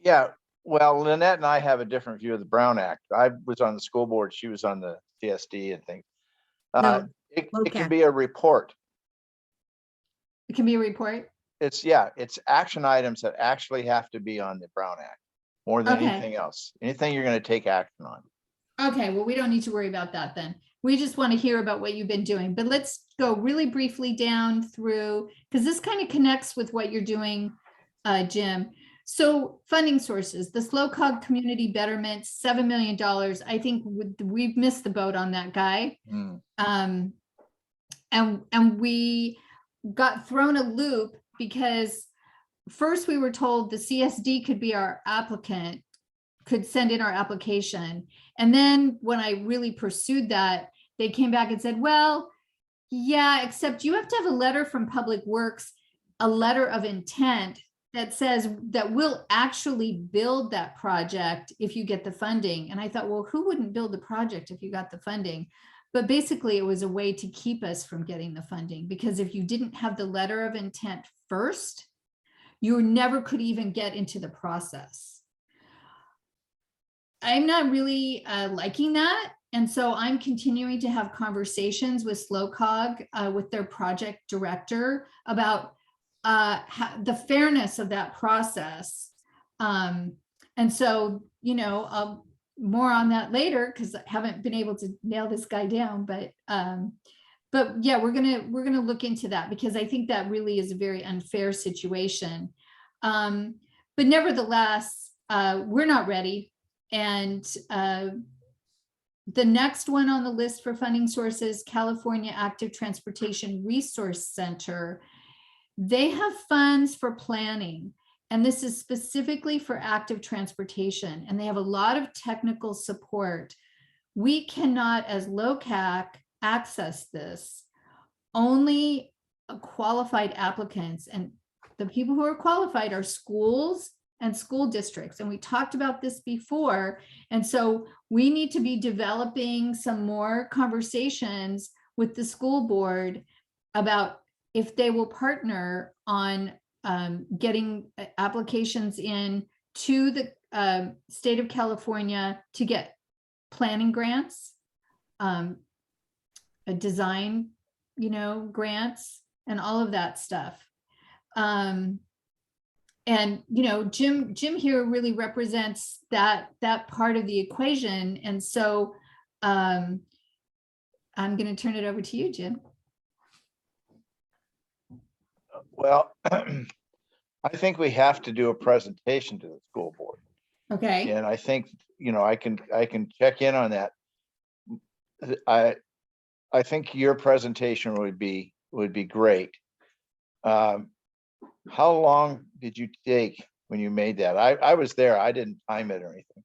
Yeah, well, Lynette and I have a different view of the Brown Act. I was on the school board, she was on the TSD and things. No, It Locac. can be a report. It can be a report. It's action items that actually have to be on the Brown Act more than Okay. anything else. Anything you're going to take action on. Okay, well, we don't need to worry about that then. We just want to hear about what you've been doing, but let's go really briefly down through, because this kind of connects with what you're doing, Jim. So funding sources, the Locac Community Betterment, $7 million. I think we've missed the boat on that guy. And we got thrown a loop because first we were told the CSD could be our applicant, could send in our application. And then when I really pursued that, they came back and said, well, yeah, except you have to have a letter from Public Works, a letter of intent that says that we'll actually build that project if you get the funding. And I thought, well, who wouldn't build the project if you got the funding? But basically it was a way to keep us from getting the funding, because if you didn't have the letter of intent first, you never could even get into the process. I'm not really liking that. And so I'm continuing to have conversations with Locac, with their project director, about the fairness of that process. And so, you know, more on that later, because I haven't been able to nail this guy down, but yeah, we're gonna look into that, because I think that really is a very unfair situation. But nevertheless, we're not ready. And the next one on the list for funding sources, California Active Transportation Resource Center, they have funds for planning, and this is specifically for active transportation, and they have a lot of technical support. We cannot, as Locac, access this. Only qualified applicants, and the people who are qualified are schools and school districts. And we talked about this before. And so we need to be developing some more conversations with the school board about if they will partner on getting applications in to the state of California to get planning grants, a design, you know, grants, and all of that stuff. And, you know, Jim here really represents that part of the equation. And so I'm going to turn it over to you, Jim. Well, I think we have to do a presentation to the school board. Okay. And I think, you know, I can check in on that. I think your presentation would be great. How long did you take when you made that? I was there. I didn't time it or anything.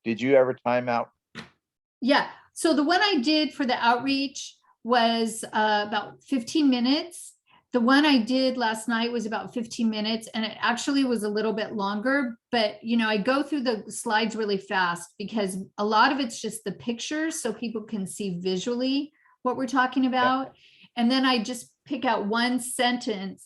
did you ever time out? Yeah, so the one I did for the outreach was about 15 minutes. The one I did last night was about 15 minutes, and it actually was a little bit longer, but I go through the slides really fast because a lot of it's just the pictures so people can see visually what we're talking about. And then I just pick out one sentence.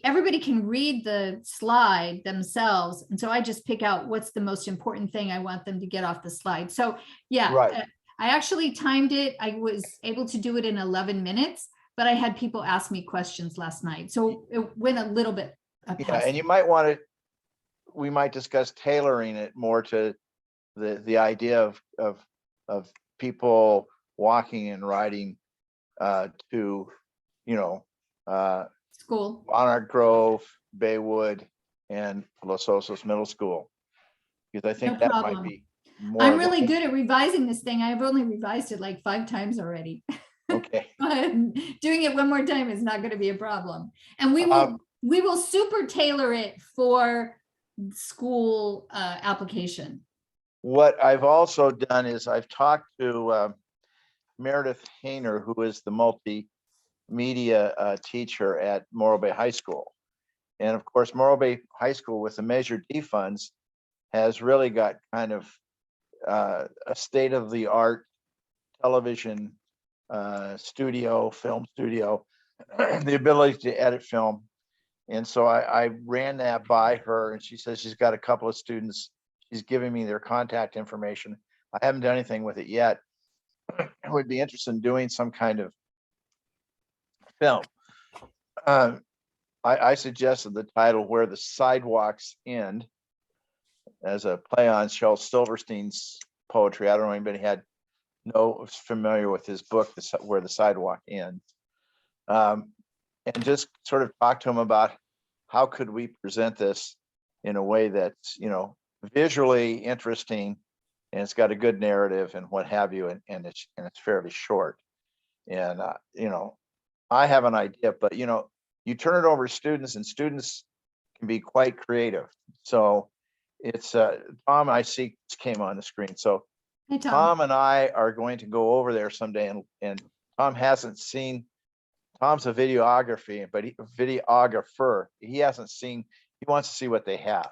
Everybody can read the slide themselves. And so I just pick out what's the most important thing I want them to get off the slide. So yeah, Right. I actually timed it. I was able to do it in 11 minutes, but I had people ask me questions last night. So it went a little bit Yeah, past. and you might want to, we might discuss tailoring it more to the idea of people walking and riding to, School. Monarch Grove, Baywood, and Los Osos Middle School. Because I think No that might problem. be more. I'm of a- really good at revising this thing. I've only revised it like 5 times already. Okay, But doing it one more time is not going to be a problem. And Um, we will super tailor it for school application. what I've also done is I've talked to Meredith Hayner, who is the multimedia teacher at Morro Bay High School. And of course, Morro Bay High School with the Measure D funds has really got kind of a state-of-the-art television studio, film studio, the ability to edit film. And so I ran that by her, and she says she's got a couple of students. She's giving me their contact information. I haven't done anything with it yet. I would be interested in doing some kind of film. I suggested the title Where the Sidewalks End as a play on Shel Silverstein's poetry. I don't know if anybody was familiar with his book, Where the Sidewalk Ends. And just sort of talk to him about how could we present this in a way that's, visually interesting, and it's got a good narrative and what have you, and it's fairly short. And I have an idea, but you turn it over to students, and students can be quite creative. So it's Tom, I see this came on the screen. So Hey, Tom. Tom and I are going to go over there someday, and Tom hasn't seen. Tom's a videographer. He hasn't seen. He wants to see what they have.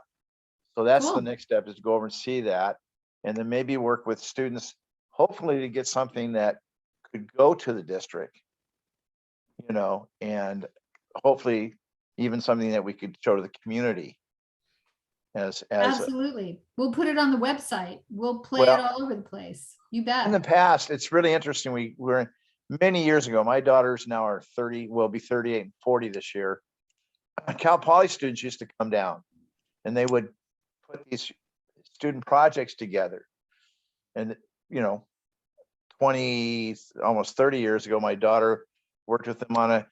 So that's Cool. the next step, is to go over and see that, and then maybe work with students, hopefully to get something that could go to the district, and hopefully even something that we could show to the community. As Absolutely. We'll put it on the website. We'll play it Well, all over the place. You in the bet. past, it's really interesting. We were many years ago. My daughters now are 30, will be 38 and 40 this year. Cal Poly students used to come down, and they would put these student projects together. And 20, almost 30 years ago, my daughter worked with them on a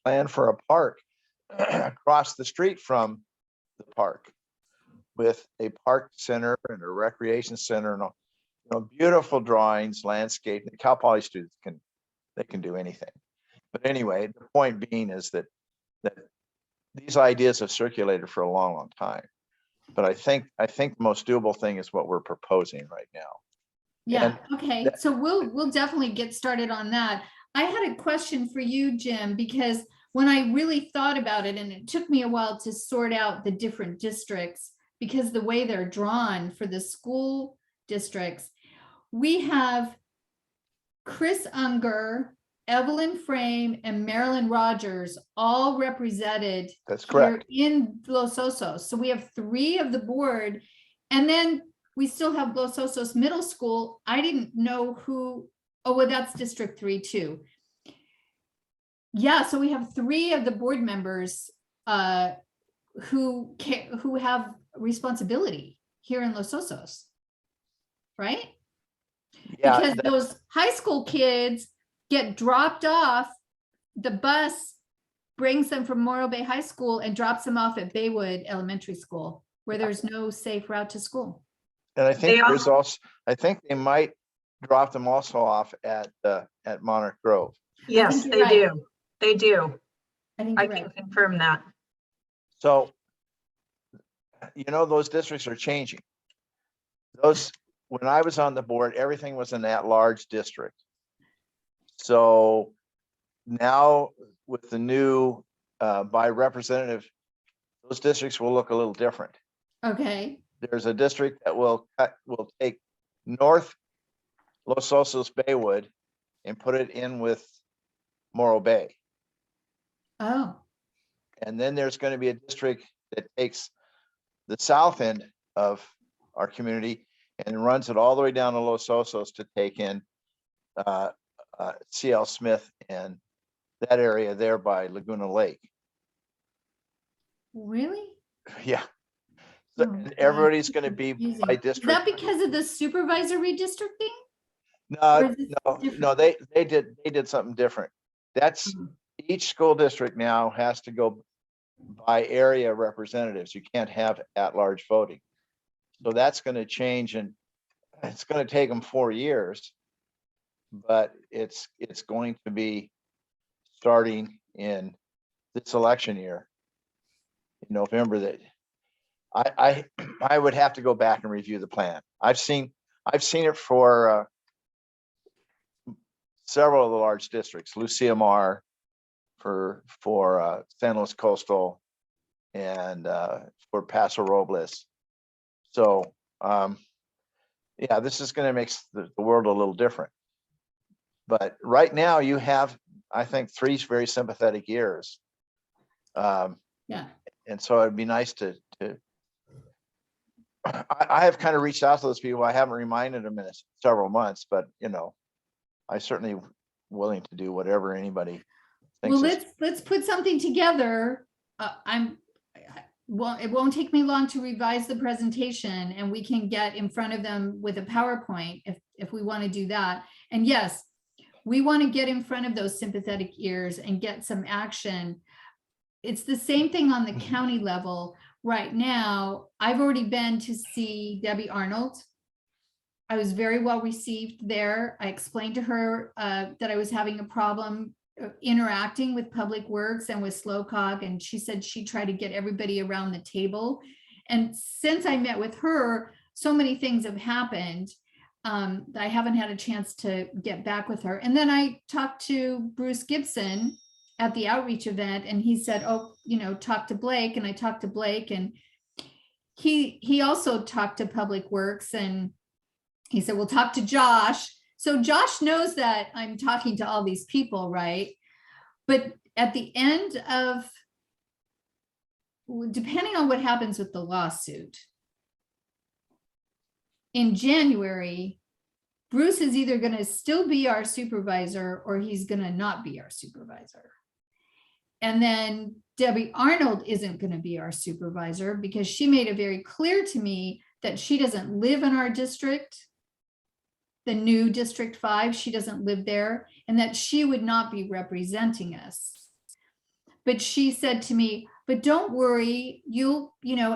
plan for a park across the street from the park, with a park center and a recreation center, and beautiful drawings, landscape. The Cal Poly students can do anything. But anyway, the point being is that these ideas have circulated for a long, long time. But I think the most doable thing is what we're proposing right now. Yeah, And okay. So we'll definitely get started on that. I had a question for you, Jim, because when I really thought about it, and it took me a while to sort out the different districts, because the way they're drawn for the school districts, we have Chris Unger, Evelyn Frame, and Marilyn Rogers all represented That's here correct. in Los Osos. So we have 3 of the board, and then we still have Los Osos Middle School. I didn't know who, oh, well, that's District 3 too. Yeah, so we have 3 of the board members who have responsibility here in Los Osos, right? Yeah, Because those high school kids get dropped off, the bus brings them from Morro Bay High School and drops them off at Baywood Elementary School, where there's no safe route to school. and I think They there's also, I think they might drop them also off at Monarch Grove. Yes, you're they right. do. They do. I think I you're can right. confirm that. So, those districts are changing. those, when I was on the board, everything was in that large district. So now with the new by representative, those districts will look a little different. Okay, There's a district that will take North Los Osos Baywood and put it in with Morro Bay. oh, And then there's going to be a district that takes the south end of our community and runs it all the way down to Los Osos to take in CL Smith and that area there by Laguna Lake. really? Yeah. So Oh, everybody's that's going to be confusing. by Is that district. because of the supervisory districting? Or No, is this no, different? no, they did something different. That's Mhm. each school district now has to go by area representatives. You can't have at-large voting. So that's going to change, and it's going to take them 4 years. But it's going to be starting in this election year, in November. That I would have to go back and review the plan. I've seen it for several of the large districts, Lucia Mar for San Luis Coastal, and for Paso Robles. So yeah, this is going to make the world a little different. But right now you have, I think, 3 very sympathetic years. Yeah, And so it'd be nice to I have kind of reached out to those people. I haven't reminded them in several months, but I certainly willing to do whatever anybody thinks. well, is- let's put something together. Well, it won't take me long to revise the presentation, and we can get in front of them with a PowerPoint if we want to do that. And yes, we want to get in front of those sympathetic ears and get some action. It's the same thing on the county level. Right now, I've already been to see Debbie Arnold. I was very well received there. I explained to her that I was having a problem interacting with Public Works and with Locac, and she said she tried to get everybody around the table. And since I met with her, so many things have happened. I haven't had a chance to get back with her. And then I talked to Bruce Gibson at the outreach event, and he said, oh, talk to Blake. And I talked to Blake, and he also talked to Public Works, and he said, we'll talk to Josh. So Josh knows that I'm talking to all these people, right? But at the end of, depending on what happens with the lawsuit, in January, Bruce is either going to still be our supervisor or he's going to not be our supervisor. And then Debbie Arnold isn't going to be our supervisor because she made it very clear to me that she doesn't live in our district, the new District 5, she doesn't live there, and that she would not be representing us. But she said to me, but don't worry,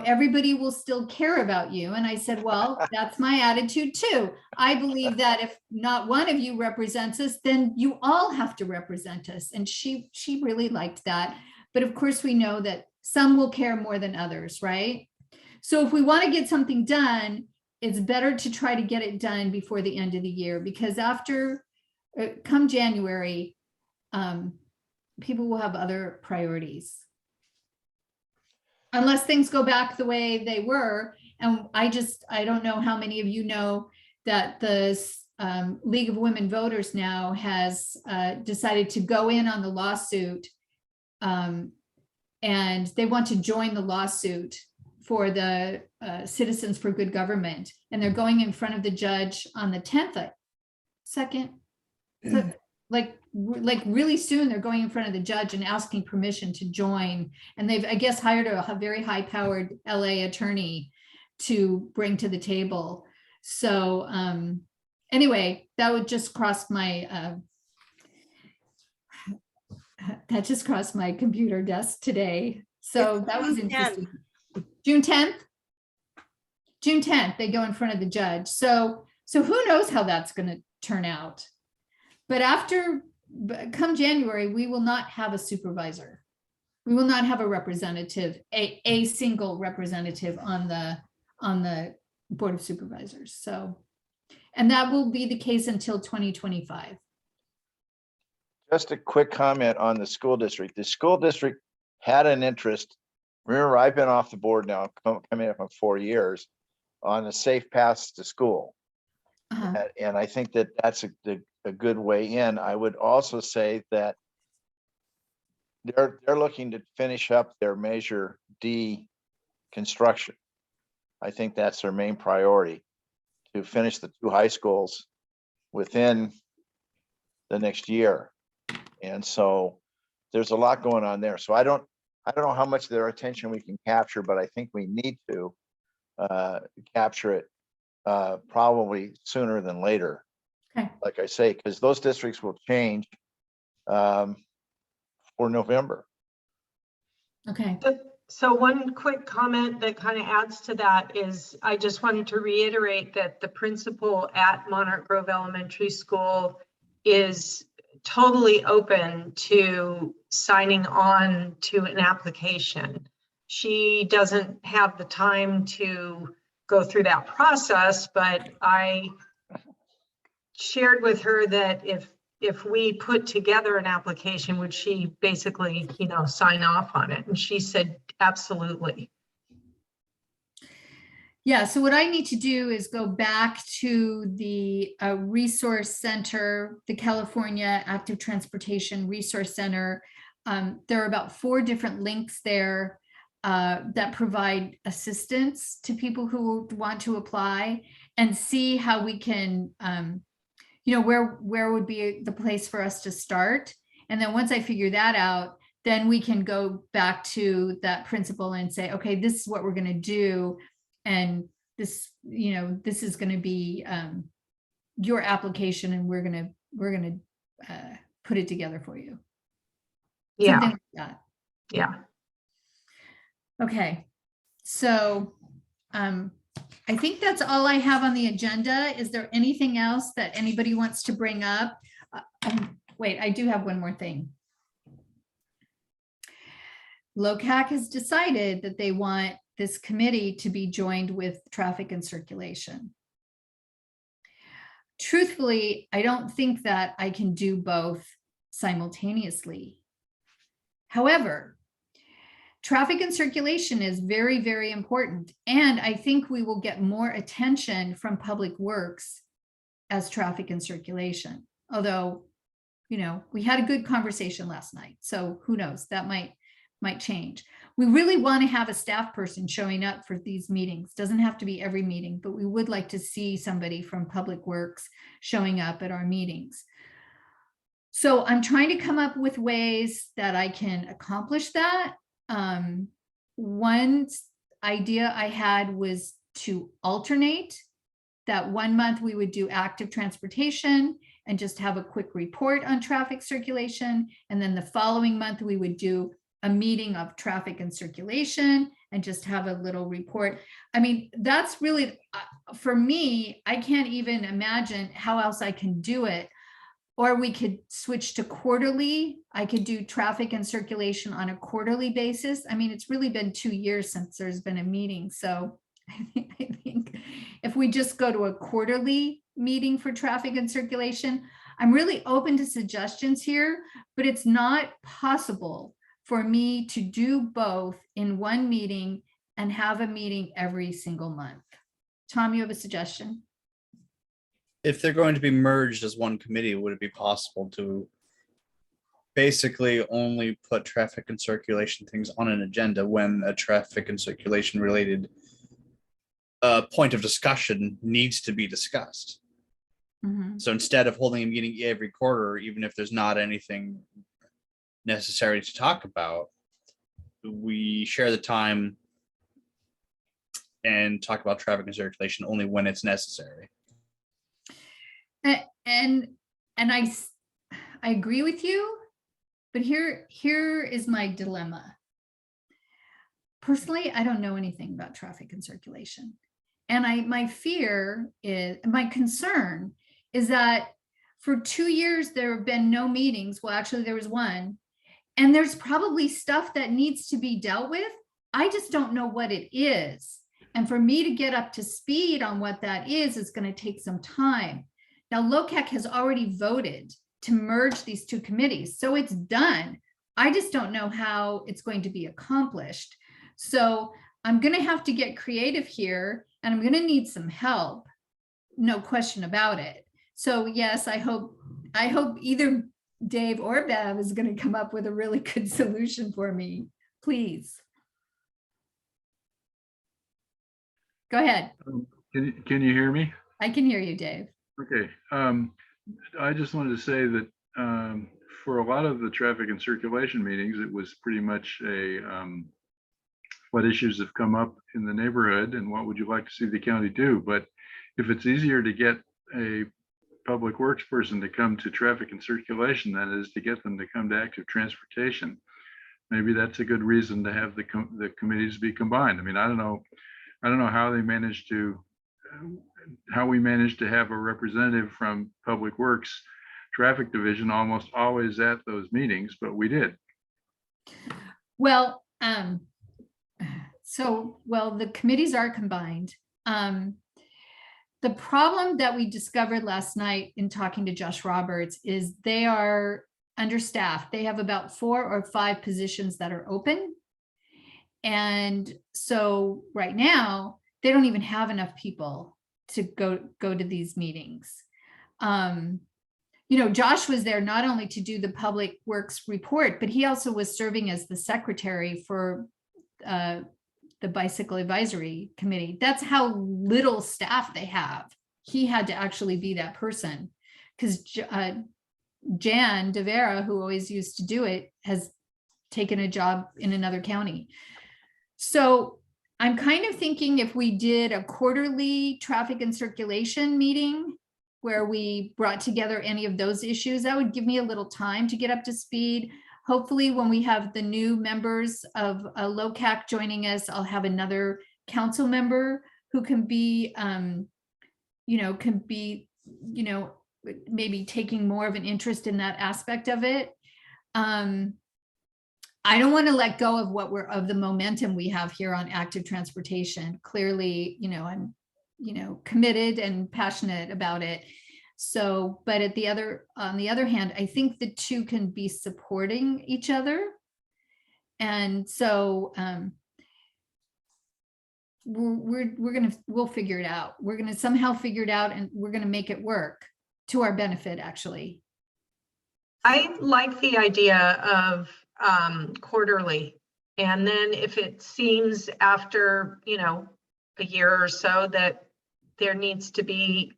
everybody will still care about you. And I said, well, that's my attitude too. I believe that if not one of you represents us, then you all have to represent us. And she really liked that. But of course, we know that some will care more than others, right? So if we want to get something done, it's better to try to get it done before the end of the year, because after come January, people will have other priorities. Unless things go back the way they were. And I don't know how many of you know that the League of Women Voters now has decided to go in on the lawsuit. And they want to join the lawsuit for the Citizens for Good Government. And they're going in front of the judge on the 10th, second. So, like really soon, they're going in front of the judge and asking permission to join. And they've, I guess, hired a very high-powered LA attorney to bring to the table. So anyway, that would just cross my computer desk today. So that was interesting. June 10th. June 10th, they go in front of the judge. So who knows how that's going to turn out. But come January, we will not have a supervisor. We will not have a representative, a single representative on the Board of Supervisors. So, and that will be the case until 2025. Just a quick comment on the school district. The school district had an interest. Remember, I've been off the board now, coming up on 4 years, on the safe paths to school. Uh-huh. And I think that that's a good way in. I would also say that they're looking to finish up their Measure D construction. I think that's their main priority, to finish the 2 high schools within the next year. And so there's a lot going on there. So I don't know how much of their attention we can capture, but I think we need to capture it probably sooner than later. Okay. Like I say, because those districts will change for November. Okay. So one quick comment that kind of adds to that is I just wanted to reiterate that the principal at Monarch Grove Elementary School is totally open to signing on to an application. She doesn't have the time to go through that process, but I shared with her that if we put together an application, would she basically, sign off on it? And she said, absolutely. Yeah, so what I need to do is go back to the resource center, the California Active Transportation Resource Center. There are about 4 different links there that provide assistance to people who want to apply, and see how we can, where would be the place for us to start. And then once I figure that out, then we can go back to that principal and say, okay, this is what we're going to do. And this, this is going to be your application, and we're going to put it together for you. Yeah. Something like that. Yeah. Okay. So I think that's all I have on the agenda. Is there anything else that anybody wants to bring up? Wait, I do have one more thing. Locac has decided that they want this committee to be joined with traffic and circulation. Truthfully, I don't think that I can do both simultaneously. However, traffic and circulation is very, very important. And I think we will get more attention from Public Works as traffic and circulation. Although, we had a good conversation last night. So who knows, that might change. We really want to have a staff person showing up for these meetings. Doesn't have to be every meeting, but we would like to see somebody from Public Works showing up at our meetings. So I'm trying to come up with ways that I can accomplish that. One idea I had was to alternate that. 1 month we would do active transportation and just have a quick report on traffic circulation. And then the following month we would do a meeting of traffic and circulation and just have a little report. I mean, that's really, for me, I can't even imagine how else I can do it. Or we could switch to quarterly. I could do traffic and circulation on a quarterly basis. I mean, it's really been 2 years since there's been a meeting. So I think if we just go to a quarterly meeting for traffic and circulation, I'm really open to suggestions here, but it's not possible for me to do both in one meeting and have a meeting every single month. Tom, you have a suggestion? If they're going to be merged as one committee, would it be possible to basically only put traffic and circulation things on an agenda when a traffic and circulation related point of discussion needs to be discussed? Mm-hmm. So instead of holding a meeting every quarter, even if there's not anything necessary to talk about, we share the time and talk about traffic and circulation only when it's necessary. And I agree with you, but here is my dilemma. Personally, I don't know anything about traffic and circulation. And my concern is that for 2 years, there have been no meetings. Well, actually there was one, and there's probably stuff that needs to be dealt with. I just don't know what it is. And for me to get up to speed on what that is going to take some time. Now, Locac has already voted to merge these two committees, so it's done. I just don't know how it's going to be accomplished. So I'm going to have to get creative here, and I'm going to need some help. No question about it. So yes, I hope either Dave or Bev is going to come up with a really good solution for me. Please. Go ahead. Can you hear me? I can hear you, Dave. Okay. I just wanted to say that for a lot of the traffic and circulation meetings, it was pretty much a what issues have come up in the neighborhood and what would you like to see the county do? But if it's easier to get a public works person to come to traffic and circulation than it is to get them to come to active transportation, maybe that's a good reason to have the committees be combined. I mean, I don't know how they managed to, how we managed to have a representative from Public Works Traffic Division almost always at those meetings, but we did. Well, the committees are combined. The problem that we discovered last night in talking to Josh Roberts is they are understaffed. They have about 4 or 5 positions that are open. And so right now, they don't even have enough people to go to these meetings. Josh was there not only to do the Public Works report, but he also was serving as the secretary for the Bicycle Advisory Committee. That's how little staff they have. He had to actually be that person because Jan DeVera, who always used to do it, has taken a job in another county. So I'm kind of thinking if we did a quarterly traffic and circulation meeting where we brought together any of those issues, that would give me a little time to get up to speed. Hopefully when we have the new members of Locac joining us, I'll have another council member who can be, maybe taking more of an interest in that aspect of it. I don't want to let go of the momentum we have here on active transportation. Clearly, I'm, committed and passionate about it. So, but on the other hand, I think the two can be supporting each other. And so we'll figure it out. We're going to somehow figure it out and we're going to make it work to our benefit, actually. I like the idea of quarterly. And then if it seems after, a year or so that there needs to be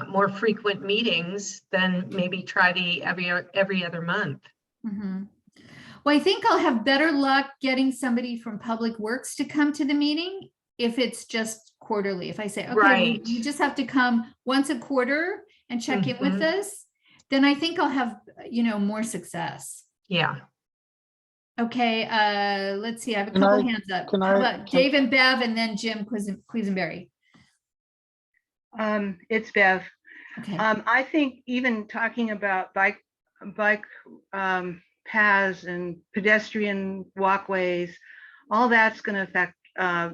more frequent meetings, then maybe try the every other month. Mm-hmm. Well, I think I'll have better luck getting somebody from Public Works to come to the meeting if it's just quarterly. If I say, okay, Right. you just have to come once a quarter and check in with us, then I think I'll have, more success. Yeah. Okay, let's see. I have a couple hands up. How about Dave and Bev and then Jim Quisenberry? It's Bev. Okay. I think even talking about bike paths and pedestrian walkways, all that's going to affect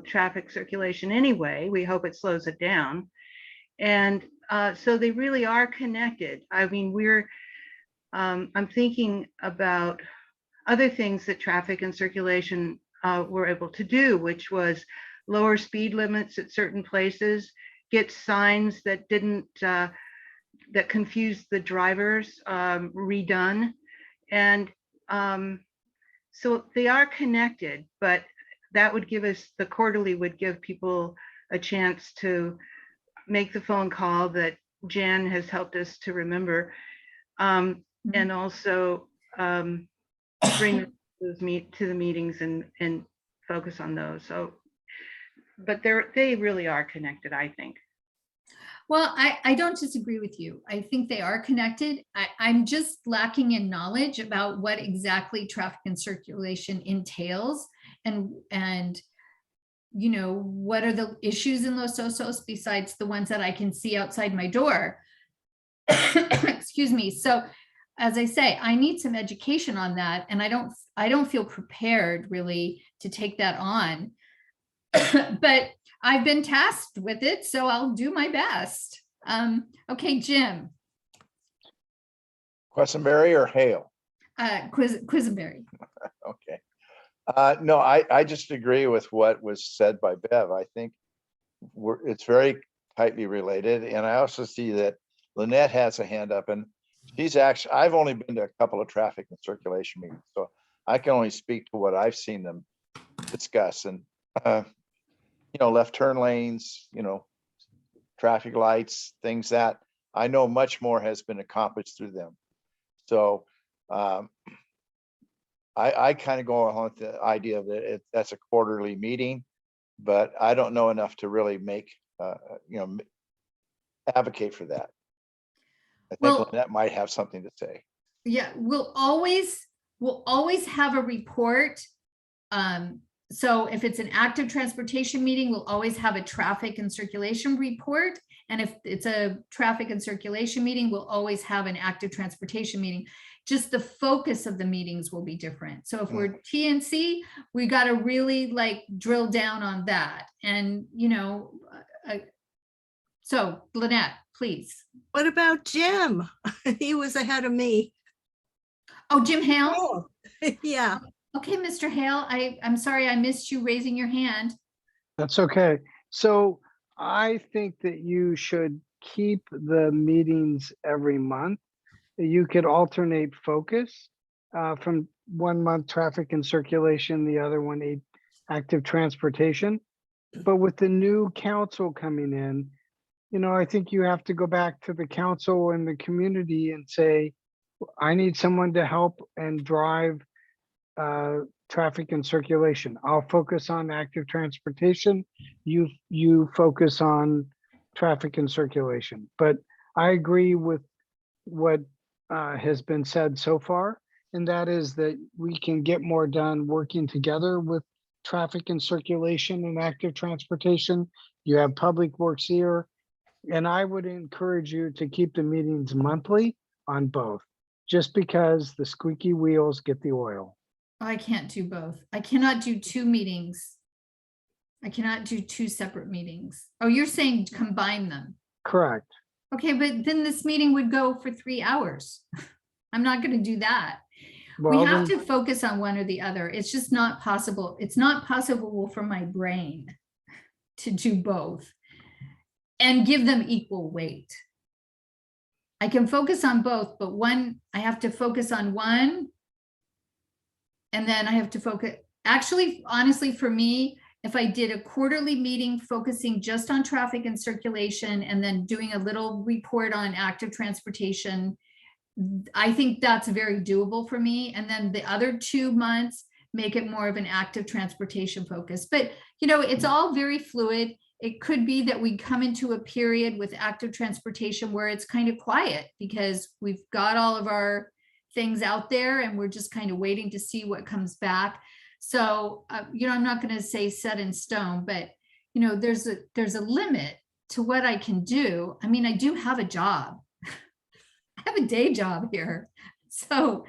traffic circulation anyway. We hope it slows it down. And so they really are connected. I mean, I'm thinking about other things that traffic and circulation were able to do, which was lower speed limits at certain places, get signs that didn't, that confused the drivers redone. And so they are connected, but that would give us, the quarterly would give people a chance to make the phone call that Jan has helped us to remember. And also bring those to the meetings and focus on those. So, but they really are connected, I think. Well, I don't disagree with you. I think they are connected. I'm just lacking in knowledge about what exactly traffic and circulation entails and what are the issues in Los Osos besides the ones that I can see outside my door. Excuse me. So as I say, I need some education on that. And I don't feel prepared really to take that on. But I've been tasked with it, so I'll do my best. Okay, Jim, Questenberry or Hale? Quisenberry. Okay. No, I just agree with what was said by Bev. I think it's very tightly related. And I also see that Lynette has a hand up, and she's actually, I've only been to a couple of traffic and circulation meetings, so I can only speak to what I've seen them discuss. And, left turn lanes, traffic lights, things that I know much more has been accomplished through them. So, I kind of go along with the idea of that's a quarterly meeting, but I don't know enough to really make, advocate for that. I think Well- Lynette might have something to say. Yeah, we'll always have a report. So if it's an active transportation meeting, we'll always have a traffic and circulation report. And if it's a traffic and circulation meeting, we'll always have an active transportation meeting. Just the focus of the meetings will be different. So if we're TNC, we got to really drill down on that. And, so Lynette, please. What about Jim? He was ahead of me. Oh, Jim Hale. Oh, yeah. Okay, Mr. Hale, I'm sorry I missed you raising your hand. That's okay. So I think that you should keep the meetings every month. You could alternate focus from 1 month traffic and circulation, the other one active transportation. But with the new council coming in, I think you have to go back to the council and the community and say, I need someone to help and drive traffic and circulation. I'll focus on active transportation. You focus on traffic and circulation. But I agree with what has been said so far, and that is that we can get more done working together with traffic and circulation and active transportation. You have public works here, and I would encourage you to keep the meetings monthly on both, just because the squeaky wheels get the oil. I can't do both. I cannot do 2 meetings. I cannot do 2 separate meetings. Oh, you're saying combine them. Correct. Okay, but then this meeting would go for 3 hours. I'm not going to do that. We Well, have then- to focus on one or the other. It's just not possible. It's not possible for my brain to do both and give them equal weight. I can focus on both, but I have to focus on one. And then I have to focus, actually, honestly, for me, if I did a quarterly meeting focusing just on traffic and circulation and then doing a little report on active transportation, I think that's very doable for me. And then the other 2 months, make it more of an active transportation focus. But, it's all very fluid. It could be that we come into a period with active transportation where it's kind of quiet because we've got all of our things out there and we're just kind of waiting to see what comes back. So, I'm not going to say set in stone, but, there's a limit to what I can do. I mean, I do have a job. I have a day job here. So,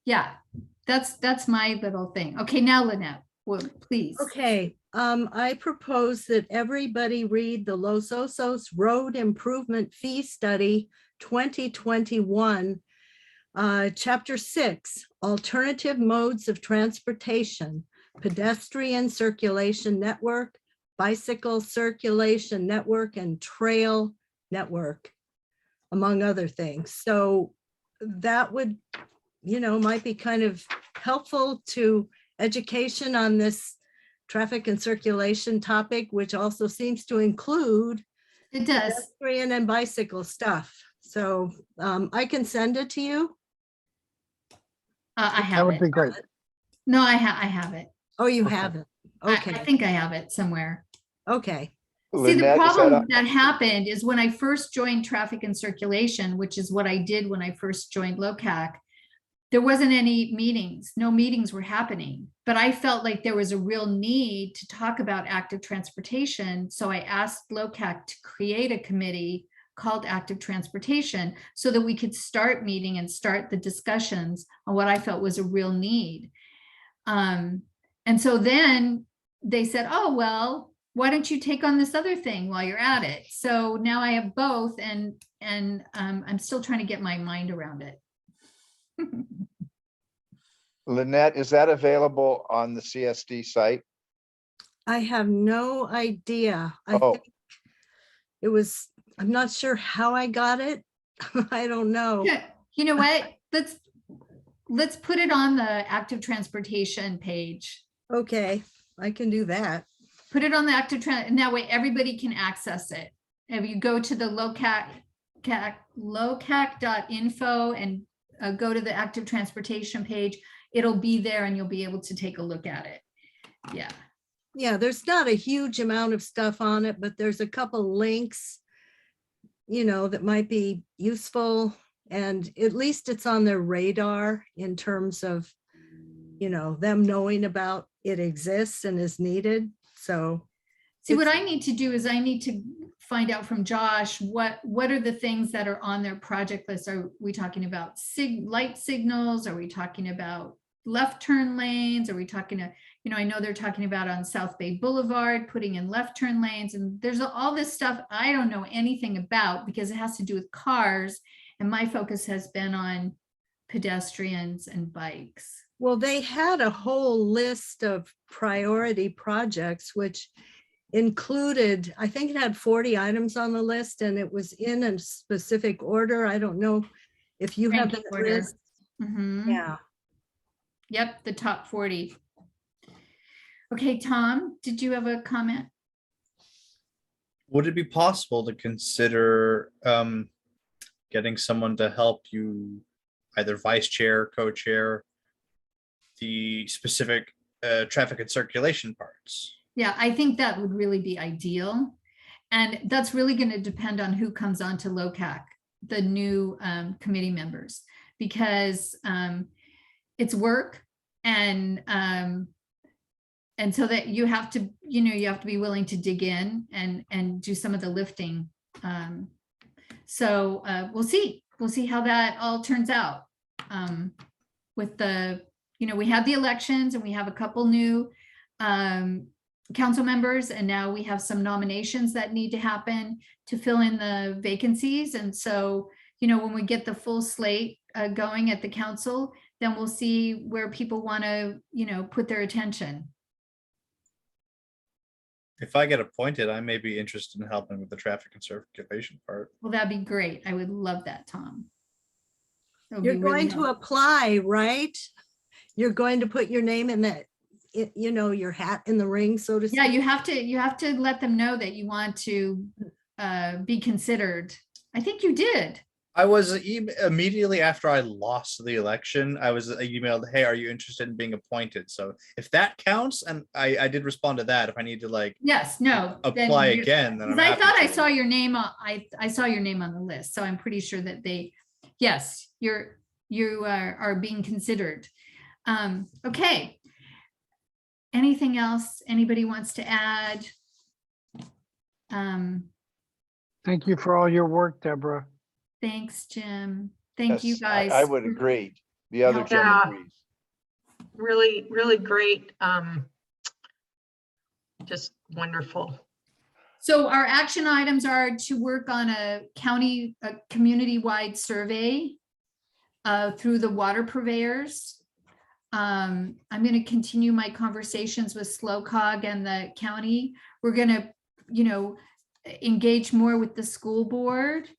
yeah, that's my little thing. Okay, now Lynette, please. Okay, I propose that everybody read the Los Osos Road Improvement Fee Study 2021, Chapter 6, Alternative Modes of Transportation, Pedestrian Circulation Network, Bicycle Circulation Network, and Trail Network, among other things. So that would, might be kind of helpful to education on this traffic and circulation topic, which also seems to include It does. pedestrian and bicycle stuff. So I can send it to you. I That have would be it. great. No, I have it. Oh, you Okay. have it. I Okay, think I have it somewhere. okay. See, the Lynette, is problem that happened is when I first joined traffic and circulation, which is what I did when I first joined Locac, there wasn't any meetings, no meetings were happening, but I felt like there was a real need to talk about active transportation. So I asked Locac to create a committee called Active Transportation so that we could start meeting and start the discussions on what I felt was a real need. And so then they said, oh, well, why don't you take on this other thing while you're at it? So now I have both, and I'm still trying to get my mind around it. Lynette, is that available on the CSD site? I have no idea. I Oh. think it was, I'm not sure how I got it. I don't know. Yeah, you know what? Let's put it on the active transportation page. Okay, I can do that. Put it on the active and that way everybody can access it. If you go to the locac.info and go to the active transportation page, it'll be there and you'll be able to take a look at it. Yeah. Yeah, there's not a huge amount of stuff on it, but there's a couple links, you know, that might be useful. And at least it's on their radar in terms of, you know, them knowing about it exists and is needed. So see, what I need to do is I need to find out from Josh, what are the things that are on their project list? Are we talking about light signals? Are we talking about left turn lanes? Are we talking to, you know, I know they're talking about on South Bay Boulevard, putting in left turn lanes, and there's all this stuff I don't know anything about because it has to do with cars. And my focus has been on pedestrians and bikes. well, they had a whole list of priority projects, which included, I think it had 40 items on the list, and it was in a specific order. I don't know if you have Ranking that order. list. Mhm. Yeah. Yep, the top 40. Okay, Tom, did you have a comment? Would it be possible to consider getting someone to help you, either vice chair, co-chair, the specific traffic and circulation parts? Yeah, I think that would really be ideal. And that's really going to depend on who comes on to Locac, the new committee members, because it's work, and so that you have to, you know, you have to be willing to dig in and do some of the lifting. So we'll see how that all turns out. With the, you know, we had the elections and we have a couple new council members, and now we have some nominations that need to happen to fill in the vacancies. And so, you know, when we get the full slate going at the council, then we'll see where people want to, you know, put their attention. If I get appointed, I may be interested in helping with the traffic and circulation part. Well, that'd be great. I would love that, Tom. That would You're be really going to helpful. apply, right? You're going to put your name in that, you know, your hat in the ring, so to speak. Yeah, you have to let them know that you want to be considered. I think you did. I was immediately after I lost the election, I was emailed, hey, are you interested in being appointed? So if that counts, and I did respond to that, if I need to like Yes, no. then apply you- again, then I'm Because I happy thought I to. saw your name on, I saw your name on the list, so I'm pretty sure that yes, you are being considered. Okay. Anything else anybody wants to add? Thank you for all your work, Deborah. Thanks, Jim. Thank you Yes, guys. I would agree. The other Jim Yeah. agrees. Really, really great. Just wonderful. So our action items are to work on a community-wide survey through the water purveyors. I'm going to continue my conversations with Slocog and the county. We're going to, you know, engage more with the school board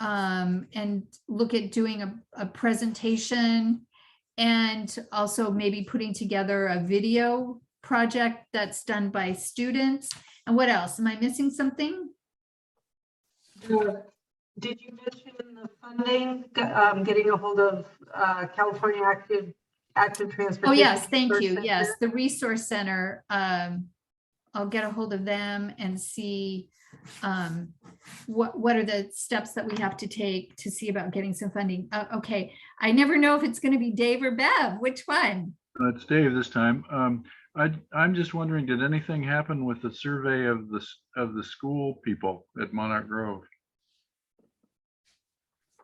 and look at doing a presentation, and also maybe putting together a video project that's done by students. And what else? Am I missing something? Did you mention the funding, getting a hold of California Active Transportation? Oh, yes, thank you. Resource Yes, Center? the resource center. I'll get a hold of them and see what are the steps that we have to take to see about getting some funding. Okay, I never know if it's going to be Dave or Bev. Which one? It's Dave this time. I'm just wondering, did anything happen with the survey of the school people at Monarch Grove?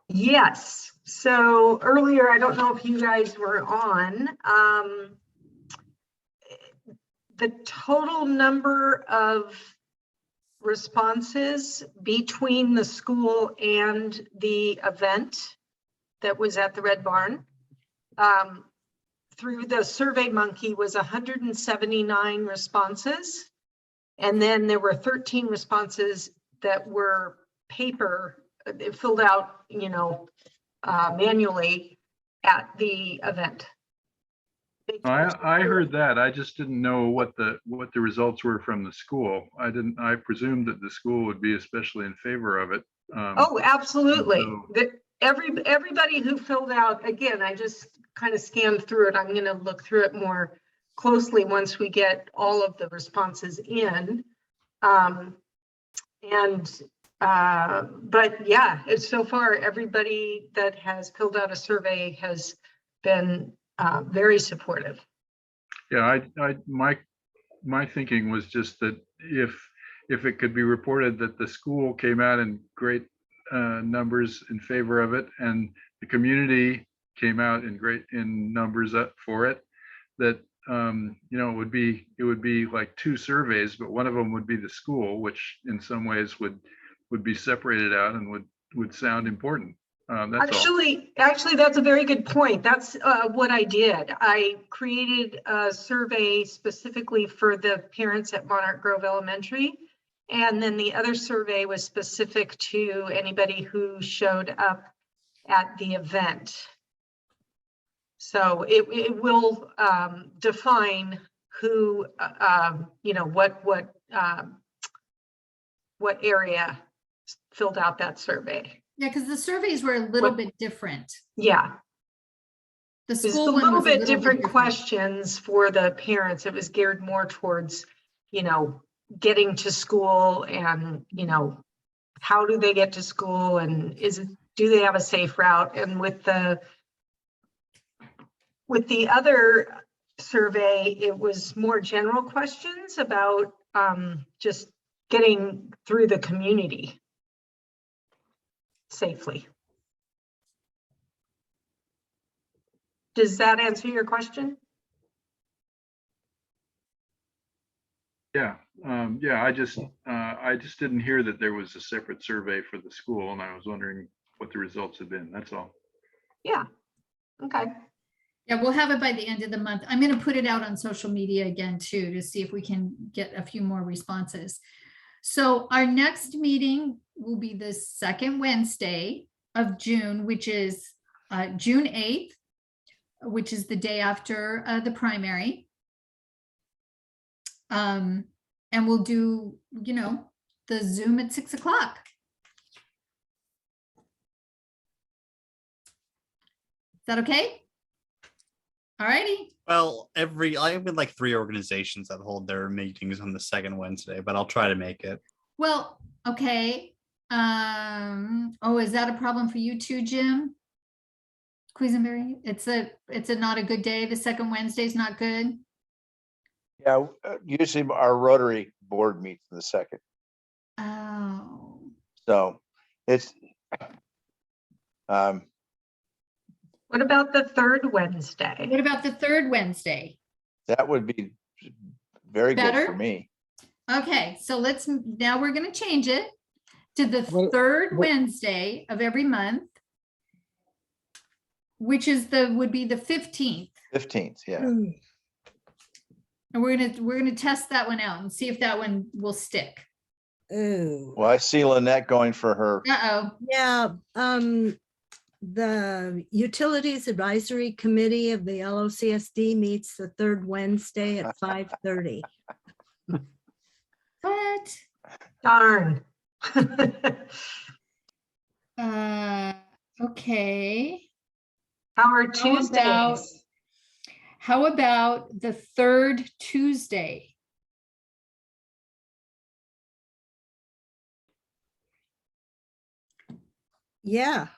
Yes. So earlier, I don't know if you guys were on. the total number of responses between the school and the event that was at the Red Barn through the Survey Monkey was 179 responses. And then there were 13 responses that were paper, filled out, manually at the event. I heard that. I just didn't know what the results were from the school. I presumed that the school would be especially in favor of it. Oh, absolutely. so- Everybody who filled out, again, I just kind of scanned through it. I'm going to look through it more closely once we get all of the responses in. But yeah, it's so far everybody that has filled out a survey has been very supportive. Yeah, my thinking was just that if it could be reported that the school came out in great numbers in favor of it, and the community came out in numbers up for it, that it would be like two surveys, but one of them would be the school, which in some ways would be separated out and would sound important. That's all. Actually, that's a very good point. That's what I did. I created a survey specifically for the parents at Monarch Grove Elementary. And then the other survey was specific to anybody who showed up at the event. So it will define who, what area filled out that survey. Yeah, because the surveys were a little bit different. Yeah. The It's a school one little was a bit little different questions for the parents. It was geared more towards, getting to school and, how do they get to school, and do they have a safe route? And with the other survey, it was more general questions about just getting through the community safely. Does that answer your question? Yeah, I just didn't hear that there was a separate survey for the school, and I was wondering what the results had been. That's all. Yeah. Okay. Yeah, we'll have it by the end of the month. I'm going to put it out on social media again too, to see if we can get a few more responses. So our next meeting will be the second Wednesday of June, which is June 8th, which is the day after the primary. And we'll do, the Zoom at 6 o'clock. Is that okay? All righty. Well, I have been like 3 organizations that hold their meetings on the second Wednesday, but I'll try to make it. Well, okay. Oh, is that a problem for you too, Jim? Quisenberry? It's not a good day. The second Wednesday is not good. Yeah, usually our Rotary board meets in the second. Oh. So it's, What about the third Wednesday? What about the third Wednesday? that would be very good Better? for me. Okay, so now we're going to change it to the third Wednesday of every month, which would be the 15th. 15th, yeah. And we're gonna test that one out and see if that one will stick. Ooh. Well, I see Lynette going for her. Uh-oh. Yeah, the Utilities Advisory Committee of the LOCSD meets the third Wednesday at 5:30. What? Darn. Okay. How are Tuesdays? How about the third Tuesday? Yeah,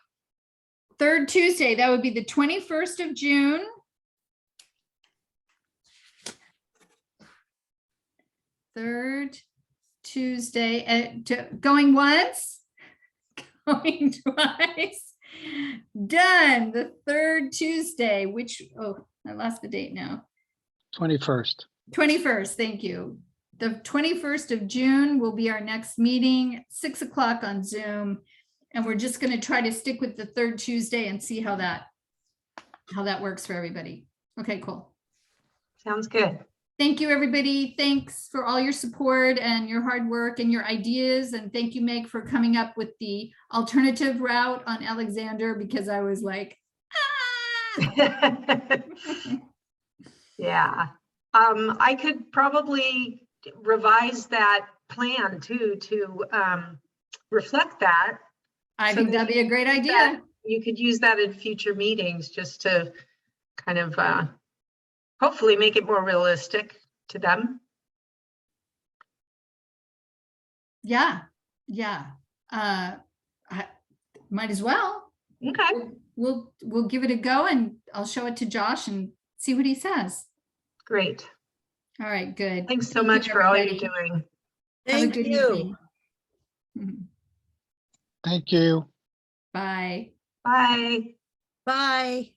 Third Tuesday, that would be the 21st of June. Third Tuesday, going once, going twice. Done. The third Tuesday, which, I lost the date now. 21st. 21st, thank you. The 21st of June will be our next meeting, 6 o'clock on Zoom. And we're just gonna try to stick with the third Tuesday and see how that works for everybody. Okay, cool. Sounds good. Thank you, everybody. Thanks for all your support and your hard work and your ideas. And thank you, Meg, for coming up with the alternative route on Alexander, because I was like, ah. Yeah. I could probably revise that plan too, to reflect that. I So think that that'd be a great idea. that- You could use that in future meetings just to kind of hopefully make it more realistic to them. Yeah, yeah. I might as well. Okay, We'll give it a go, and I'll show it to Josh and see what he says. great. All right, good. Thanks so Thank you, much for all you're everybody. doing. Have a Thank good you. evening. Mhm. Thank you. Bye. Bye. Bye.